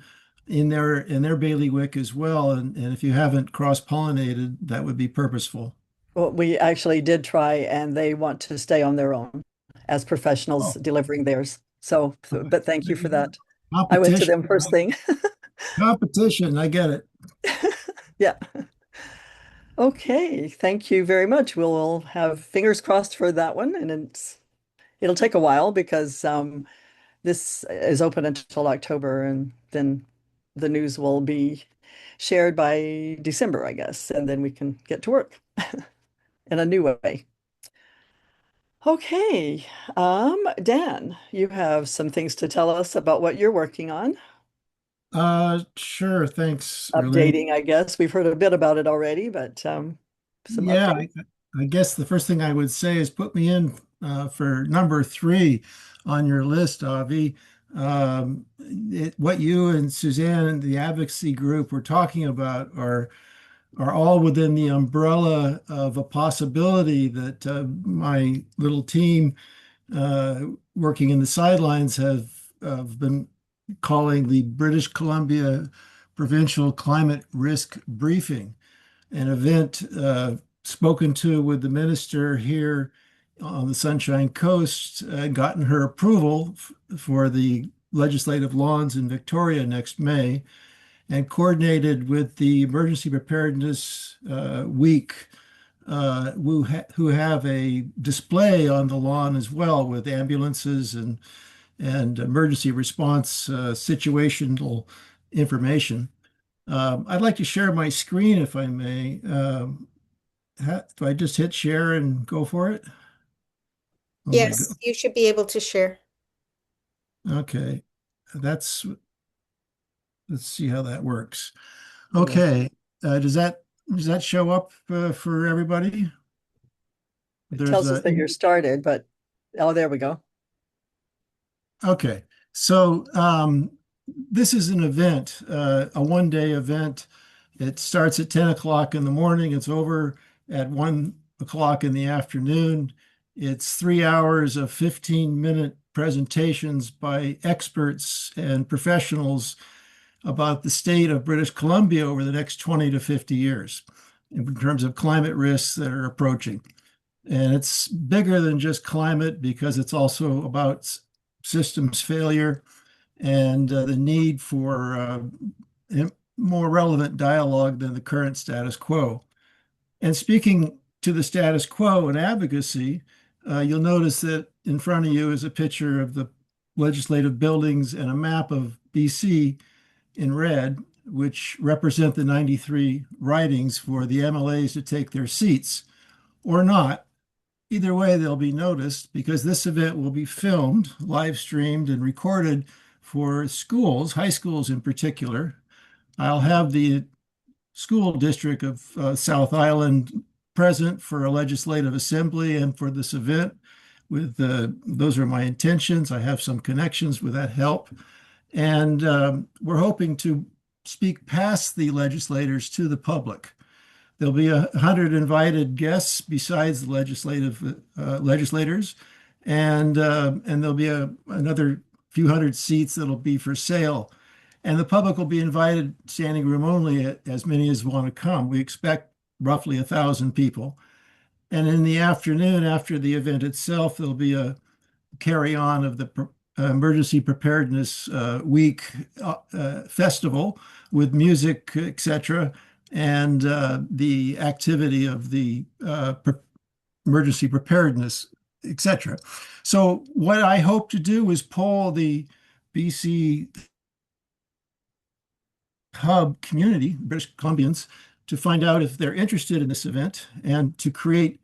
L: in their bailiwick as well. And if you haven't cross-pollinated, that would be purposeful.
A: Well, we actually did try, and they want to stay on their own as professionals
L: Oh,
A: delivering theirs. So, but thank you for that. I went to
L: competition,
A: them first thing.
L: competition. I get it.
A: Yeah. Okay. Thank you very much. We'll have fingers crossed for that one, and it'll take a while because this is open until October, and then the news will be shared by December, I guess, and then we can get to work in a new way. Okay, Dan, you have some things to tell us about what you're working on.
L: Sure. Thanks, Elaine.
A: Updating, I guess. We've heard a bit about it already, but some
L: Yeah,
A: updates.
L: I guess the first thing I would say is put me in for number three on your list, Avi. What you and Suzanne and the advocacy group were talking about are all within the umbrella of a possibility that my little team uh, working in the sidelines have been calling the British Columbia Provincial Climate Risk Briefing, an event spoken to with the minister here on the Sunshine Coast, gotten her approval for the legislative lawns in Victoria next May, and coordinated with the Emergency Preparedness Week, who have a display on the lawn as well with ambulances and emergency response situational information. I'd like to share my screen if I may. Do I just hit share and go for it? Oh my God.
B: Yes, you should be able to share.
L: Okay. That's, let's see how that works.
A: Yeah.
L: Okay. Does that show up for everybody?
A: It
L: There's
A: tells us
L: a,
A: that you're started, but oh, there we go.
L: okay. So this is an event, a one-day event. It starts at 10 o'clock in the morning. It's over at 1 o'clock in the afternoon. It's 3 hours of 15-minute presentations by experts and professionals about the state of British Columbia over the next 20 to 50 years in terms of climate risks that are approaching. And it's bigger than just climate because it's also about systems failure and the need for more relevant dialogue than the current status quo. And speaking to the status quo and advocacy, you'll notice that in front of you is a picture of the legislative buildings and a map of BC in red, which represent the 93 ridings for the MLAs to take their seats or not. Either way, they'll be noticed because this event will be filmed, live streamed, and recorded for schools, high schools in particular. I'll have the school district of South Island present for a legislative assembly and for this event. Those are my intentions. I have some connections with that help. And we're hoping to speak past the legislators to the public. There'll be 100 invited guests besides the legislators, and there'll be another few hundred seats that'll be for sale. And the public will be invited standing room only, as many as want to come. We expect roughly 1,000 people. And in the afternoon, after the event itself, there'll be a carry on of the Emergency Preparedness Week festival with music, etc., and the activity of the emergency preparedness, etc. So what I hope to do is poll the BC hub community, British Columbians, to find out if they're interested in this event and to create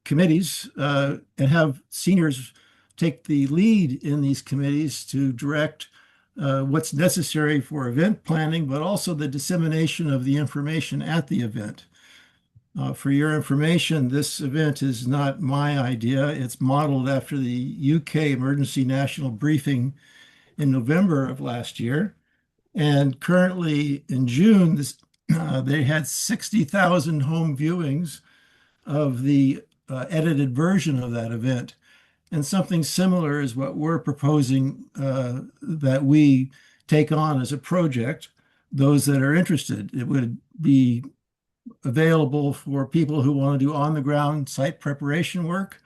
L: committees and have seniors take the lead in these committees to direct what's necessary for event planning, but also the dissemination of the information at the event. For your information, this event is not my idea. It's modeled after the UK Emergency National Briefing in November of last year. And currently in June, they had 60,000 home viewings of the edited version of that event. And something similar is what we're proposing that we take on as a project, those that are interested. It would be available for people who want to do on-the-ground site preparation work,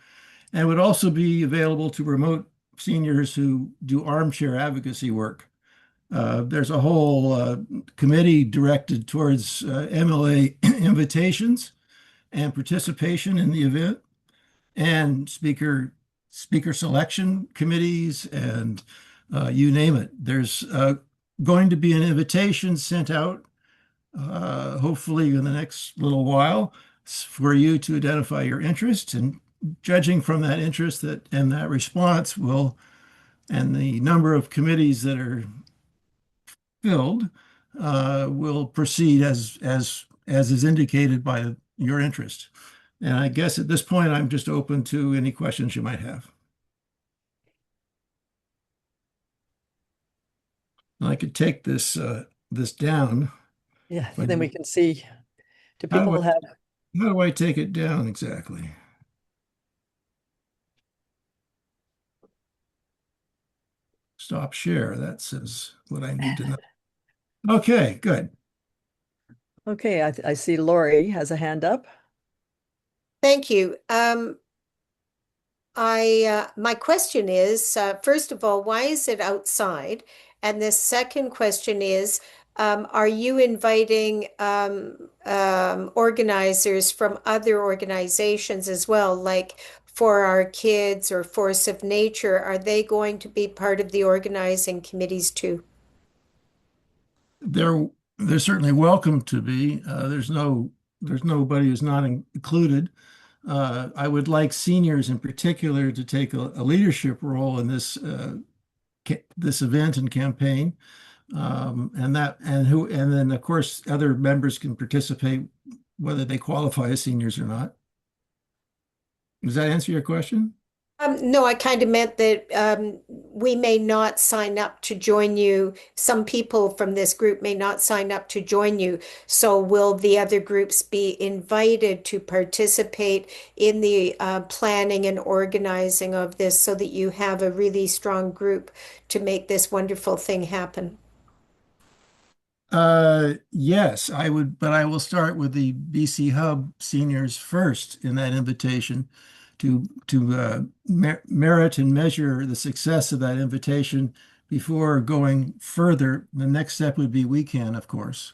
L: and would also be available to remote seniors who do armchair advocacy work. There's a whole committee directed towards MLA invitations and participation in the event, and speaker selection committees, and you name it. There's going to be an invitation sent out, hopefully in the next little while, for you to identify your interest. And judging from that interest and that response and the number of committees that are filled, will proceed as is indicated by your interest. And I guess at this point, I'm just open to any questions you might have. And I could take this down.
A: Yeah,
L: But
A: then we can see, do
L: how do I
A: people have,
L: how do I take it down exactly? Stop share. That says what I need to know. Okay, good.
A: okay, I see Lori has a hand up.
B: Thank you. My question is, first of all, why is it outside? And the second question is, are you inviting organizers from other organizations as well, like For Our Kids or Force of Nature? Are they going to be part of the organizing committees too?
L: They're they're certainly welcome to be. There's nobody who's not included. I would like seniors in particular to take a leadership role in this event and campaign, and then of course other members can participate whether they qualify as seniors or not. Does that answer your question?
B: No, I kind of meant that we may not sign up to join you. Some people from this group may not sign up to join you. So will the other groups be invited to participate in the planning and organizing of this so that you have a really strong group to make this wonderful thing happen?
L: Yes, I would, but I will start with the BC Hub seniors first in that invitation to merit and measure the success of that invitation before going further. The next step would be weekend, of course.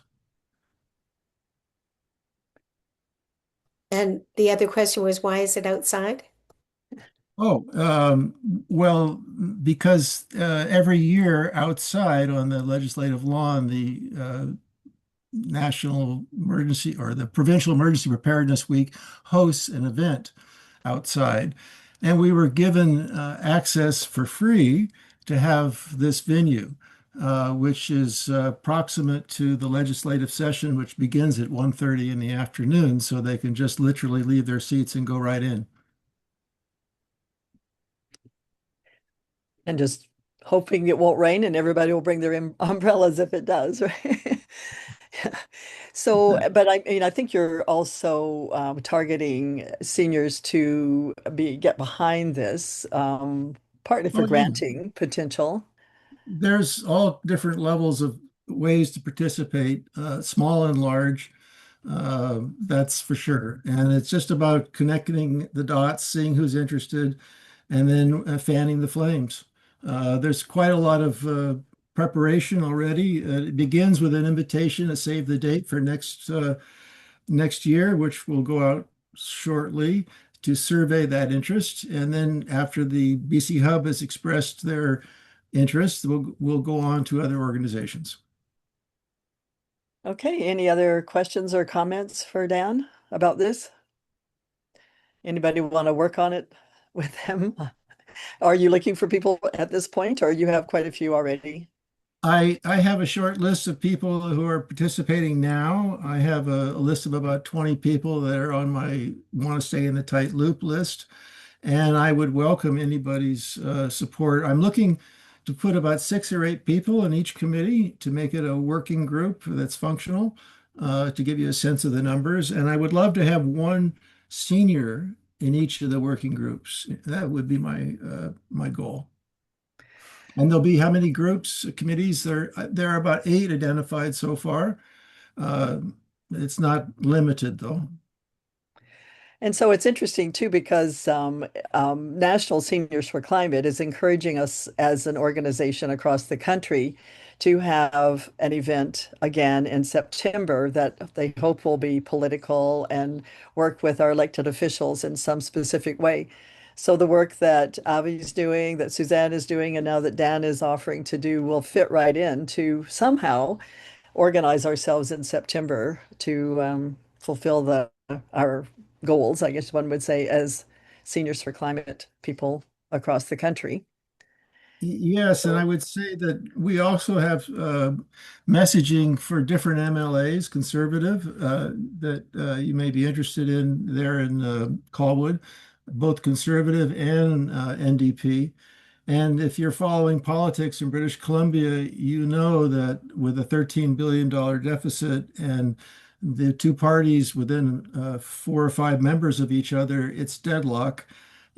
B: And the other question was, why is it outside?
L: Oh, well, because every year outside on the legislative lawn, the National Emergency or the Provincial Emergency Preparedness Week hosts an event outside. And we were given access for free to have this venue, which is proximate to the legislative session, which begins at 1:30 in the afternoon, so they can just literally leave their seats and go right in.
A: And just hoping it won't rain and everybody will bring their umbrellas if it does, right? So, but I mean, I think you're also targeting seniors to get behind this, partly for
L: Oh, yeah.
A: granting potential.
L: There's all different levels of ways to participate, small and large. That's for sure. And it's just about connecting the dots, seeing who's interested, and then fanning the flames. There's quite a lot of preparation already. It begins with an invitation to save the date for next year, which will go out shortly to survey that interest. And then after the BC Hub has expressed their interest, we'll go on to other organizations.
A: Okay, any other questions or comments for Dan about this? Anybody want to work on it with them? Are you looking for people at this point, or you have quite a few already?
L: I have a short list of people who are participating now. I have a list of about 20 people that are on my want to stay in the tight loop list, and I would welcome anybody's support. I'm looking to put about 6 or 8 people in each committee to make it a working group that's functional, to give you a sense of the numbers. And I would love to have one senior in each of the working groups. That would be my goal. And there'll be how many groups, committees? There are about 8 identified so far. Uh, it's not limited though.
A: And so it's interesting too because National Seniors for Climate is encouraging us as an organization across the country to have an event again in September that they hope will be political and work with our elected officials in some specific way. So the work that Avi's doing, that Suzanne is doing, and now that Dan is offering to do will fit right in to somehow organize ourselves in September to fulfill our goals, I guess one would say, as Seniors for Climate people across the country.
L: Yes, and I would say that we also have messaging for different MLAs, conservative, that you may be interested in there in Colwood, both conservative and NDP. And if you're following politics in British Columbia, you know that with a $13 billion deficit and the two parties within 4 or 5 members of each other, it's deadlock.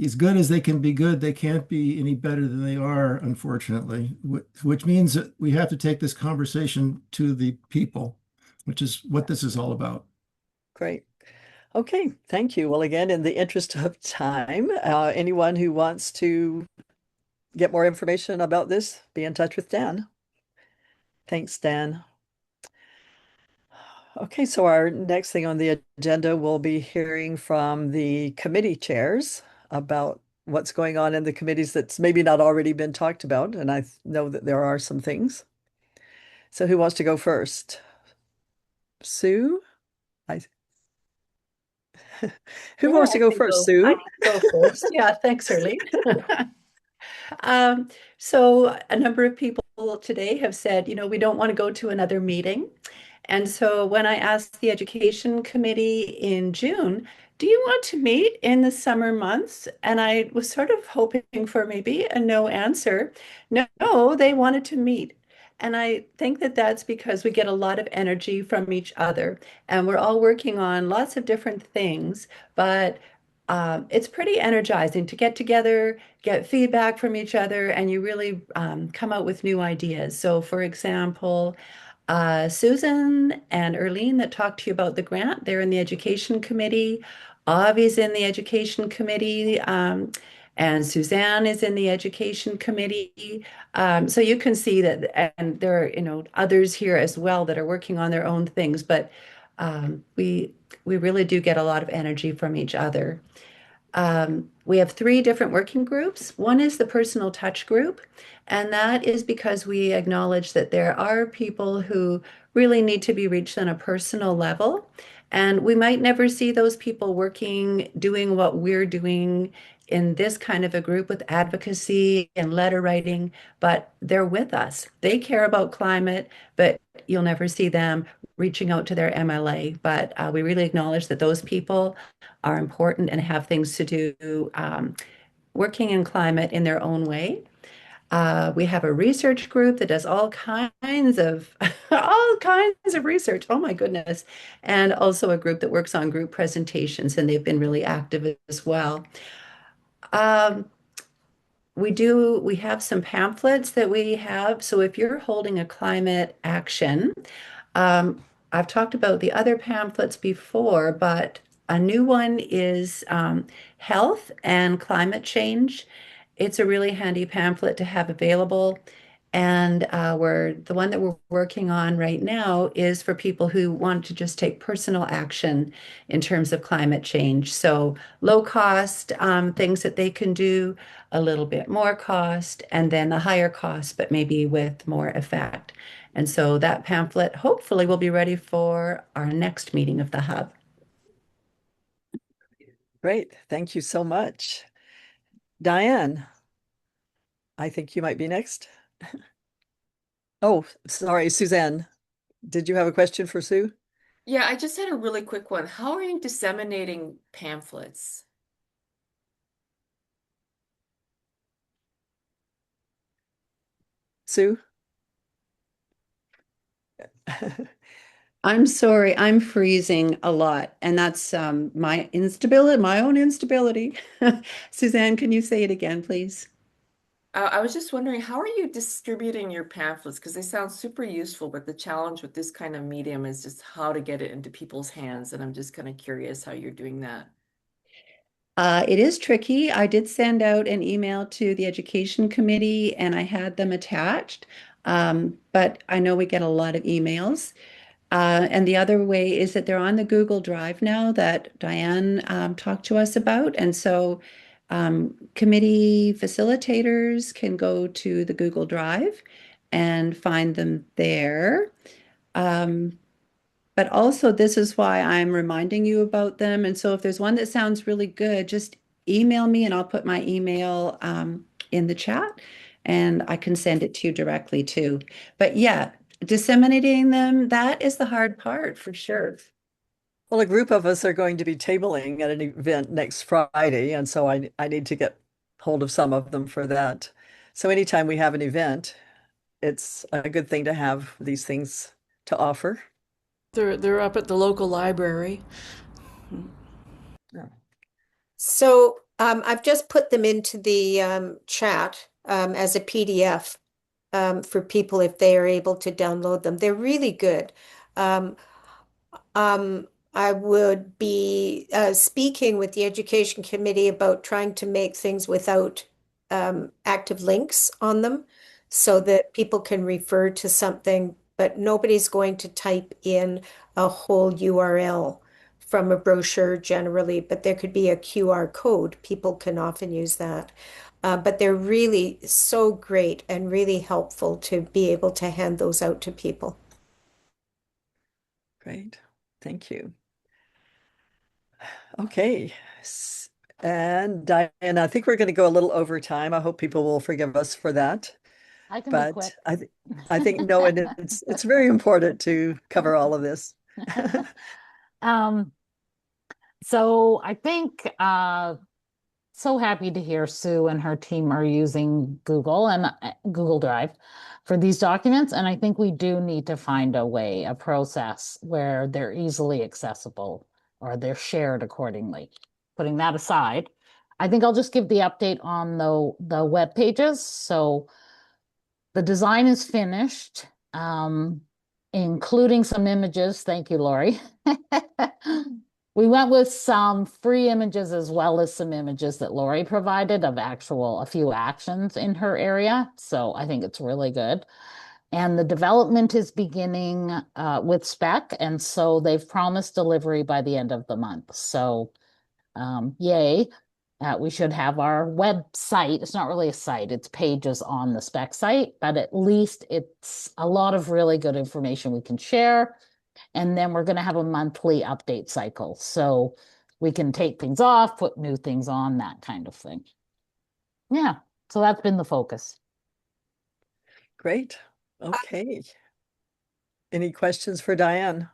L: As good as they can be good, they can't be any better than they are, unfortunately, which means that we have to take this conversation to the people, which is what this is all about.
A: Great. Okay, thank you. Well, again, in the interest of time, anyone who wants to get more information about this, be in touch with Dan. Thanks, Dan. Okay, so our next thing on the agenda, we'll be hearing from the committee chairs about what's going on in the committees that's maybe not already been talked about, and I know that there are some things. So who wants to go first? Sue? I Who
J: Yeah,
A: wants to go first,
J: I
A: Sue?
J: can go first. Yeah, thanks, Early. So a number of people today have said, we don't want to go to another meeting. And so when I asked the Education Committee in June, do you want to meet in the summer months? And I was sort of hoping for maybe a no answer. No, they wanted to meet. And I think that that's because we get a lot of energy from each other and we're all working on lots of different things, but it's pretty energizing to get together, get feedback from each other, and you really come out with new ideas. So, for example, Susan and Erlene that talked to you about the grant, they're in the Education Committee. Avi's in the Education Committee. And Suzanne is in the Education Committee. So you can see that, and there are, others here as well that are working on their own things, but we really do get a lot of energy from each other. We have 3 different working groups. One is the personal touch group, and that is because we acknowledge that there are people who really need to be reached on a personal level. And we might never see those people working, doing what we're doing in this kind of a group with advocacy and letter writing, but they're with us. They care about climate, but you'll never see them reaching out to their MLA. But we really acknowledge that those people are important and have things to do working in climate in their own way. We have a research group that does all kinds of all kinds of research. Oh my goodness. And also a group that works on group presentations, and they've been really active as well. Um, we have some pamphlets that we have. So if you're holding a climate action, um, I've talked about the other pamphlets before, but a new one is Health and Climate Change. It's a really handy pamphlet to have available. And the one that we're working on right now is for people who want to just take personal action in terms of climate change. So low cost things that they can do, a little bit more cost, and then the higher cost, but maybe with more effect. And so that pamphlet hopefully will be ready for our next meeting of the Hub.
A: Great. Thank you so much. Diane, I think you might be next. Oh, sorry, Suzanne. Did you have a question for Sue?
D: Yeah, I just had a really quick one. How are you disseminating pamphlets?
A: Sue?
J: I'm sorry, I'm freezing a lot, and that's my own instability. Suzanne, can you say it again, please?
D: I was just wondering, how are you distributing your pamphlets? Because they sound super useful, but the challenge with this kind of medium is just how to get it into people's hands. And I'm just kind of curious how you're doing that.
J: It is tricky. I did send out an email to the Education Committee and I had them attached, but I know we get a lot of emails. And the other way is that they're on the Google Drive now that Diane talked to us about. And so Committee facilitators can go to the Google Drive and find them there. Um, but also, this is why I'm reminding you about them. And so, if there's one that sounds really good, just email me and I'll put my email in the chat and I can send it to you directly too. But yeah, disseminating them, that is the hard part for sure.
A: Well, a group of us are going to be tabling at an event next Friday, and so I need to get hold of some of them for that. So anytime we have an event, it's a good thing to have these things to offer.
G: They're up at the local library.
A: Yeah.
B: So I've just put them into the chat as a PDF for people if they are able to download them. They're really good. Um, I would be speaking with the Education Committee about trying to make things without active links on them so that people can refer to something, but nobody's going to type in a whole URL from a brochure generally, but there could be a QR code. People can often use that. But they're really so great and really helpful to be able to hand those out to people.
A: Great. Thank you. Okay. And Diane, I think we're going to go a little over time. I hope people will forgive us for that.
M: I can be
A: But
M: quick.
A: I think no, and it's very important to cover all of this.
M: Um, so I think so happy to hear Sue and her team are using Google and Google Drive for these documents. And I think we do need to find a way, a process where they're easily accessible or they're shared accordingly. Putting that aside, I think I'll just give the update on the web pages. So the design is finished, including some images. Thank you, Lori. We went with some free images as well as some images that Lori provided of a few actions in her area. So I think it's really good. And the development is beginning with spec. And so they've promised delivery by the end of the month. So yay. We should have our website. It's not really a site, it's pages on the spec site, but at least it's a lot of really good information we can share. And then we're going to have a monthly update cycle. So we can take things off, put new things on, that kind of thing. Yeah. So that's been the focus.
A: Great. Okay. Any questions for Diane?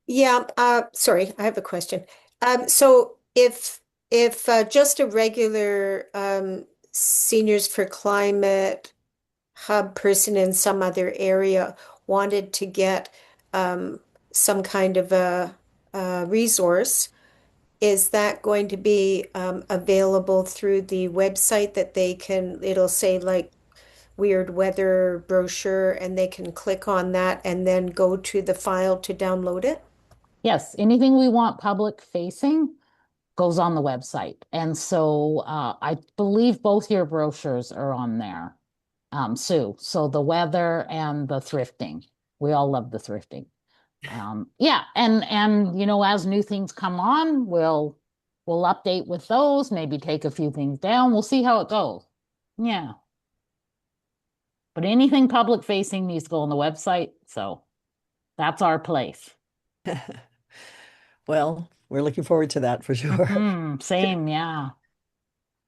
B: Yeah, sorry, I have a question. So if just a regular Seniors for Climate hub person in some other area wanted to get some kind of a resource, is that going to be available through the website that they can, it'll say like weird weather brochure and they can click on that and then go to the file to download it?
M: Yes, anything we want public facing goes on the website. And so I believe both your brochures are on there, Sue. So the weather and the thrifting. We all love the thrifting. Yeah, and you know, as new things come on, we'll update with those, maybe take a few things down. We'll see how it goes. Yeah. But anything public facing needs to go on the website. So that's our place.
A: Well, we're looking forward to that for sure.
M: Same, yeah.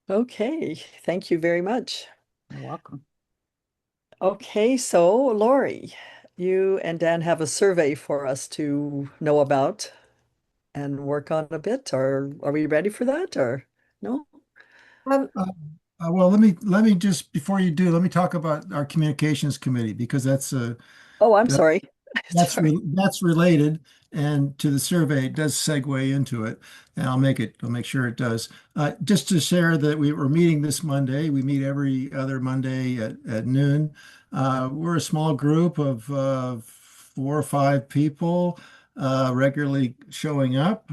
A: Okay, thank you very much.
M: You're welcome.
A: Okay, so Lori, you and Dan have a survey for us to know about and work on a bit, or are we ready for that or no?
B: Um,
L: Well, let me just before you do, let me talk about our communications committee because
A: Oh, I'm
L: that,
A: sorry. Sorry.
L: that's related and to the survey. It does segue into it, and I'll make sure it does. Just to share that we were meeting this Monday. We meet every other Monday at noon. We're a small group of 4 or 5 people regularly showing up,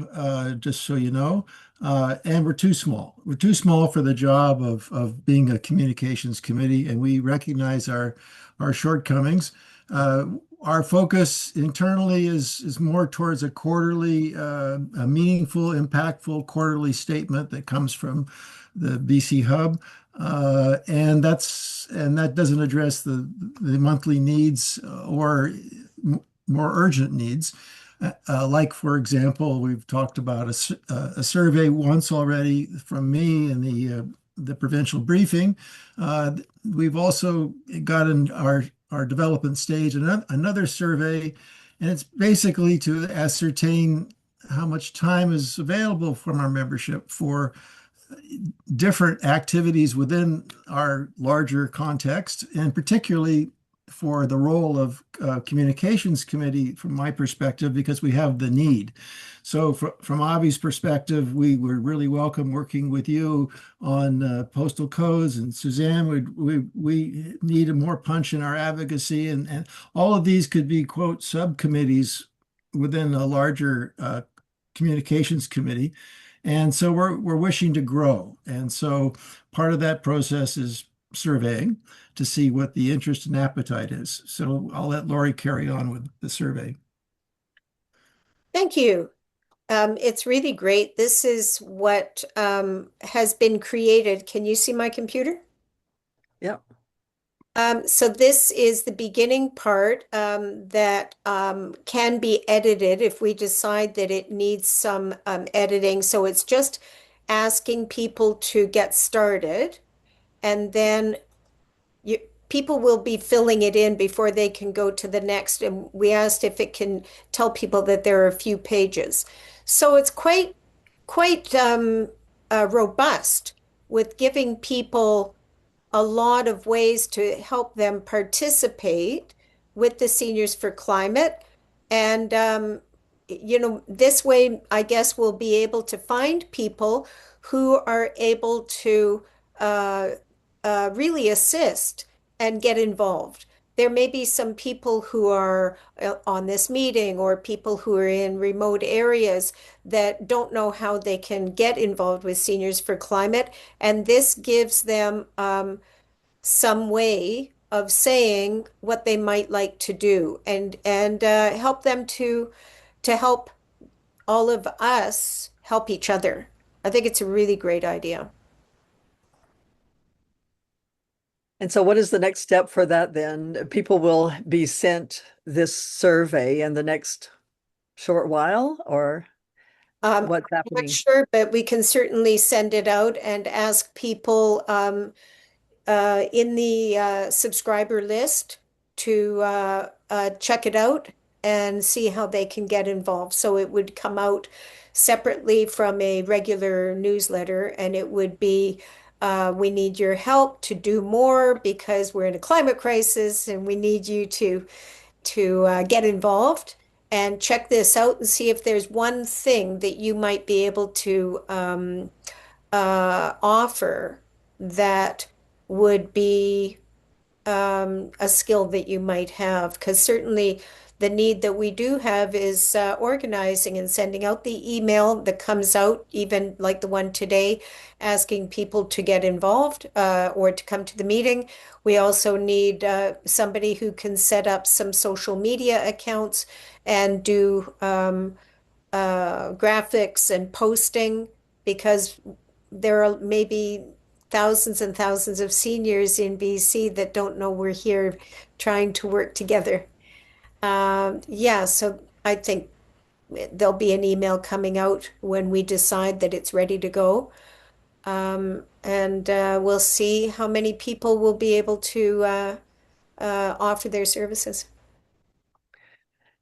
L: just so you know. And we're too small. We're too small for the job of being a communications committee, and we recognize our shortcomings. Uh, our focus internally is more towards a quarterly, a meaningful, impactful quarterly statement that comes from the BC Hub. And that doesn't address the monthly needs or more urgent needs. Like, for example, we've talked about a survey once already from me in the provincial briefing. We've also gotten our development stage another survey, and it's basically to ascertain how much time is available from our membership for different activities within our larger context, and particularly for the role of communications committee from my perspective, because we have the need. So from Avi's perspective, we were really welcome working with you on postal codes, and Suzanne, we need a more punch in our advocacy, and all of these could be, quote, subcommittees within a larger communications committee. And so we're wishing to grow. And so part of that process is surveying to see what the interest and appetite is. So I'll let Lori carry on with the survey.
B: Thank you. It's really great. This is what has been created. Can you see my computer?
A: Yeah.
B: So this is the beginning part that can be edited if we decide that it needs some editing. So it's just asking people to get started, and then you, people will be filling it in before they can go to the next. And we asked if it can tell people that there are a few pages. So it's quite robust with giving people a lot of ways to help them participate with the Seniors for Climate. And, this way, I guess we'll be able to find people who are able to uh, really assist and get involved. There may be some people who are on this meeting or people who are in remote areas that don't know how they can get involved with Seniors for Climate. And this gives them some way of saying what they might like to do and help them to help all of us help each other. I think it's a really great idea.
A: And so what is the next step for that then? People will be sent this survey in the next short while, or what's
B: I'm not
A: happening?
B: sure, but we can certainly send it out and ask people in the subscriber list to check it out and see how they can get involved. So it would come out separately from a regular newsletter, and it would be we need your help to do more because we're in a climate crisis, and we need you to get involved and check this out and see if there's one thing that you might be able to offer that would be a skill that you might have. Because certainly the need that we do have is organizing and sending out the email that comes out, even like the one today, asking people to get involved or to come to the meeting. We also need somebody who can set up some social media accounts and do graphics and posting because there are maybe thousands and thousands of seniors in BC that don't know we're here trying to work together. Yeah, so I think there'll be an email coming out when we decide that it's ready to go. And we'll see how many people will be able to offer their services.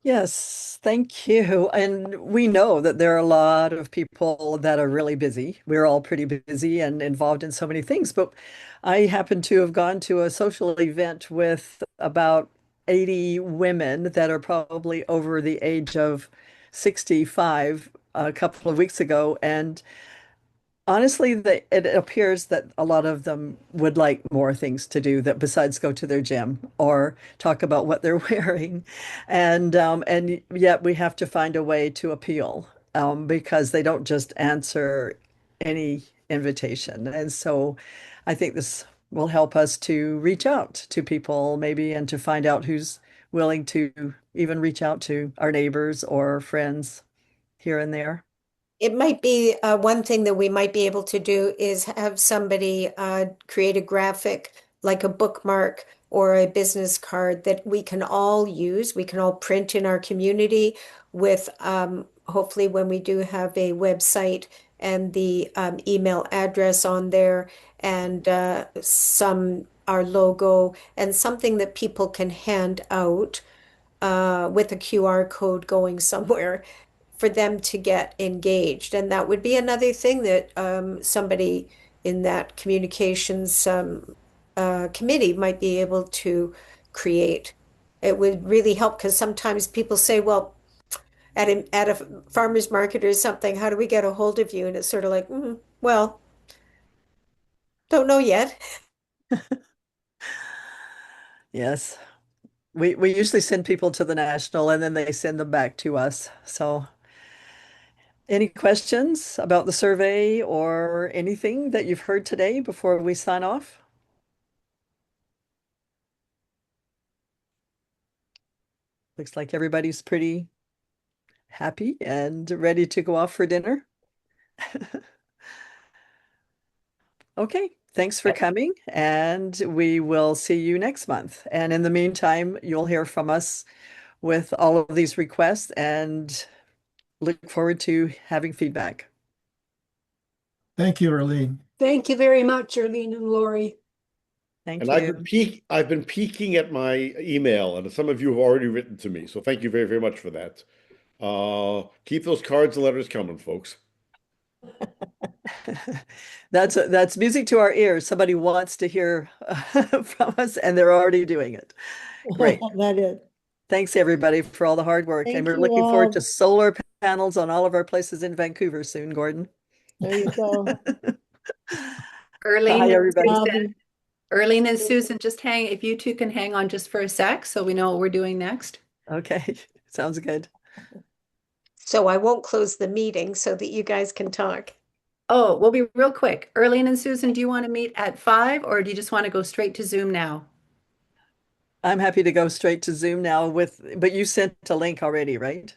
A: Yes, thank you. And we know that there are a lot of people that are really busy. We're all pretty busy and involved in so many things, but I happen to have gone to a social event with about 80 women that are probably over the age of 65 a couple of weeks ago, and honestly, it appears that a lot of them would like more things to do that besides go to their gym or talk about what they're wearing. And yet we have to find a way to appeal because they don't just answer any invitation. And so I think this will help us to reach out to people maybe and to find out willing to even reach out to our neighbors or friends here and there.
B: It might be one thing that we might be able to do is have somebody create a graphic, like a bookmark or a business card that we can all use. We can all print in our community with hopefully when we do have a website and the email address on there and some our logo and something that people can hand out with a QR code going somewhere for them to get engaged. And that would be another thing that somebody in that communications committee might be able to create. It would really help because sometimes people say, well, at a farmer's market or something, how do we get a hold of you? And it's sort of like, well, don't know yet.
A: Yes. We usually send people to the national and then they send them back to us. So any questions about the survey or anything that you've heard today before we sign off? Looks like everybody's pretty happy and ready to go off for dinner. Okay, thanks for coming, and we will see you next month. And in the meantime, you'll hear from us with all of these requests and look forward to having feedback.
L: Thank you, Arlene.
C: Thank you very much, Erlene and Lori.
A: Thank
H: And
A: you.
H: I've been peeking at my email, and some of you have already written to me. So thank you very, very much for that. Keep those cards and letters coming, folks.
A: That's music to our ears. Somebody wants to hear from us, and they're already doing it. Great.
K: That is.
A: Thanks, everybody, for all the hard work. And
K: Thank
A: we're
K: you
A: looking forward
K: all.
A: to solar panels on all of our places in Vancouver soon, Gordon.
K: There you go.
J: Erlene
A: Bye,
J: and
A: everybody.
J: Susan. Erlene and Susan, just hang, if you two can hang on just for a sec so we know what we're doing next.
A: Okay, sounds good.
B: So I won't close the meeting so that you guys can talk.
J: Oh, we'll be real quick. Erlene and Susan, do you want to meet at 5 or do you just want to go straight to Zoom now?
A: I'm happy to go straight to Zoom now but you sent a link already, right?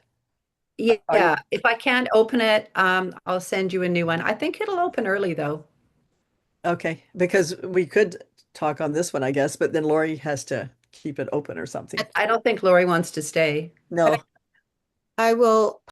J: Yeah, if I can't open it, I'll send you a new one. I think it'll open early though.
A: Okay, because we could talk on this one, I guess, but then Lori has to keep it open or something.
J: I don't think Lori wants to stay.
A: No.
B: I will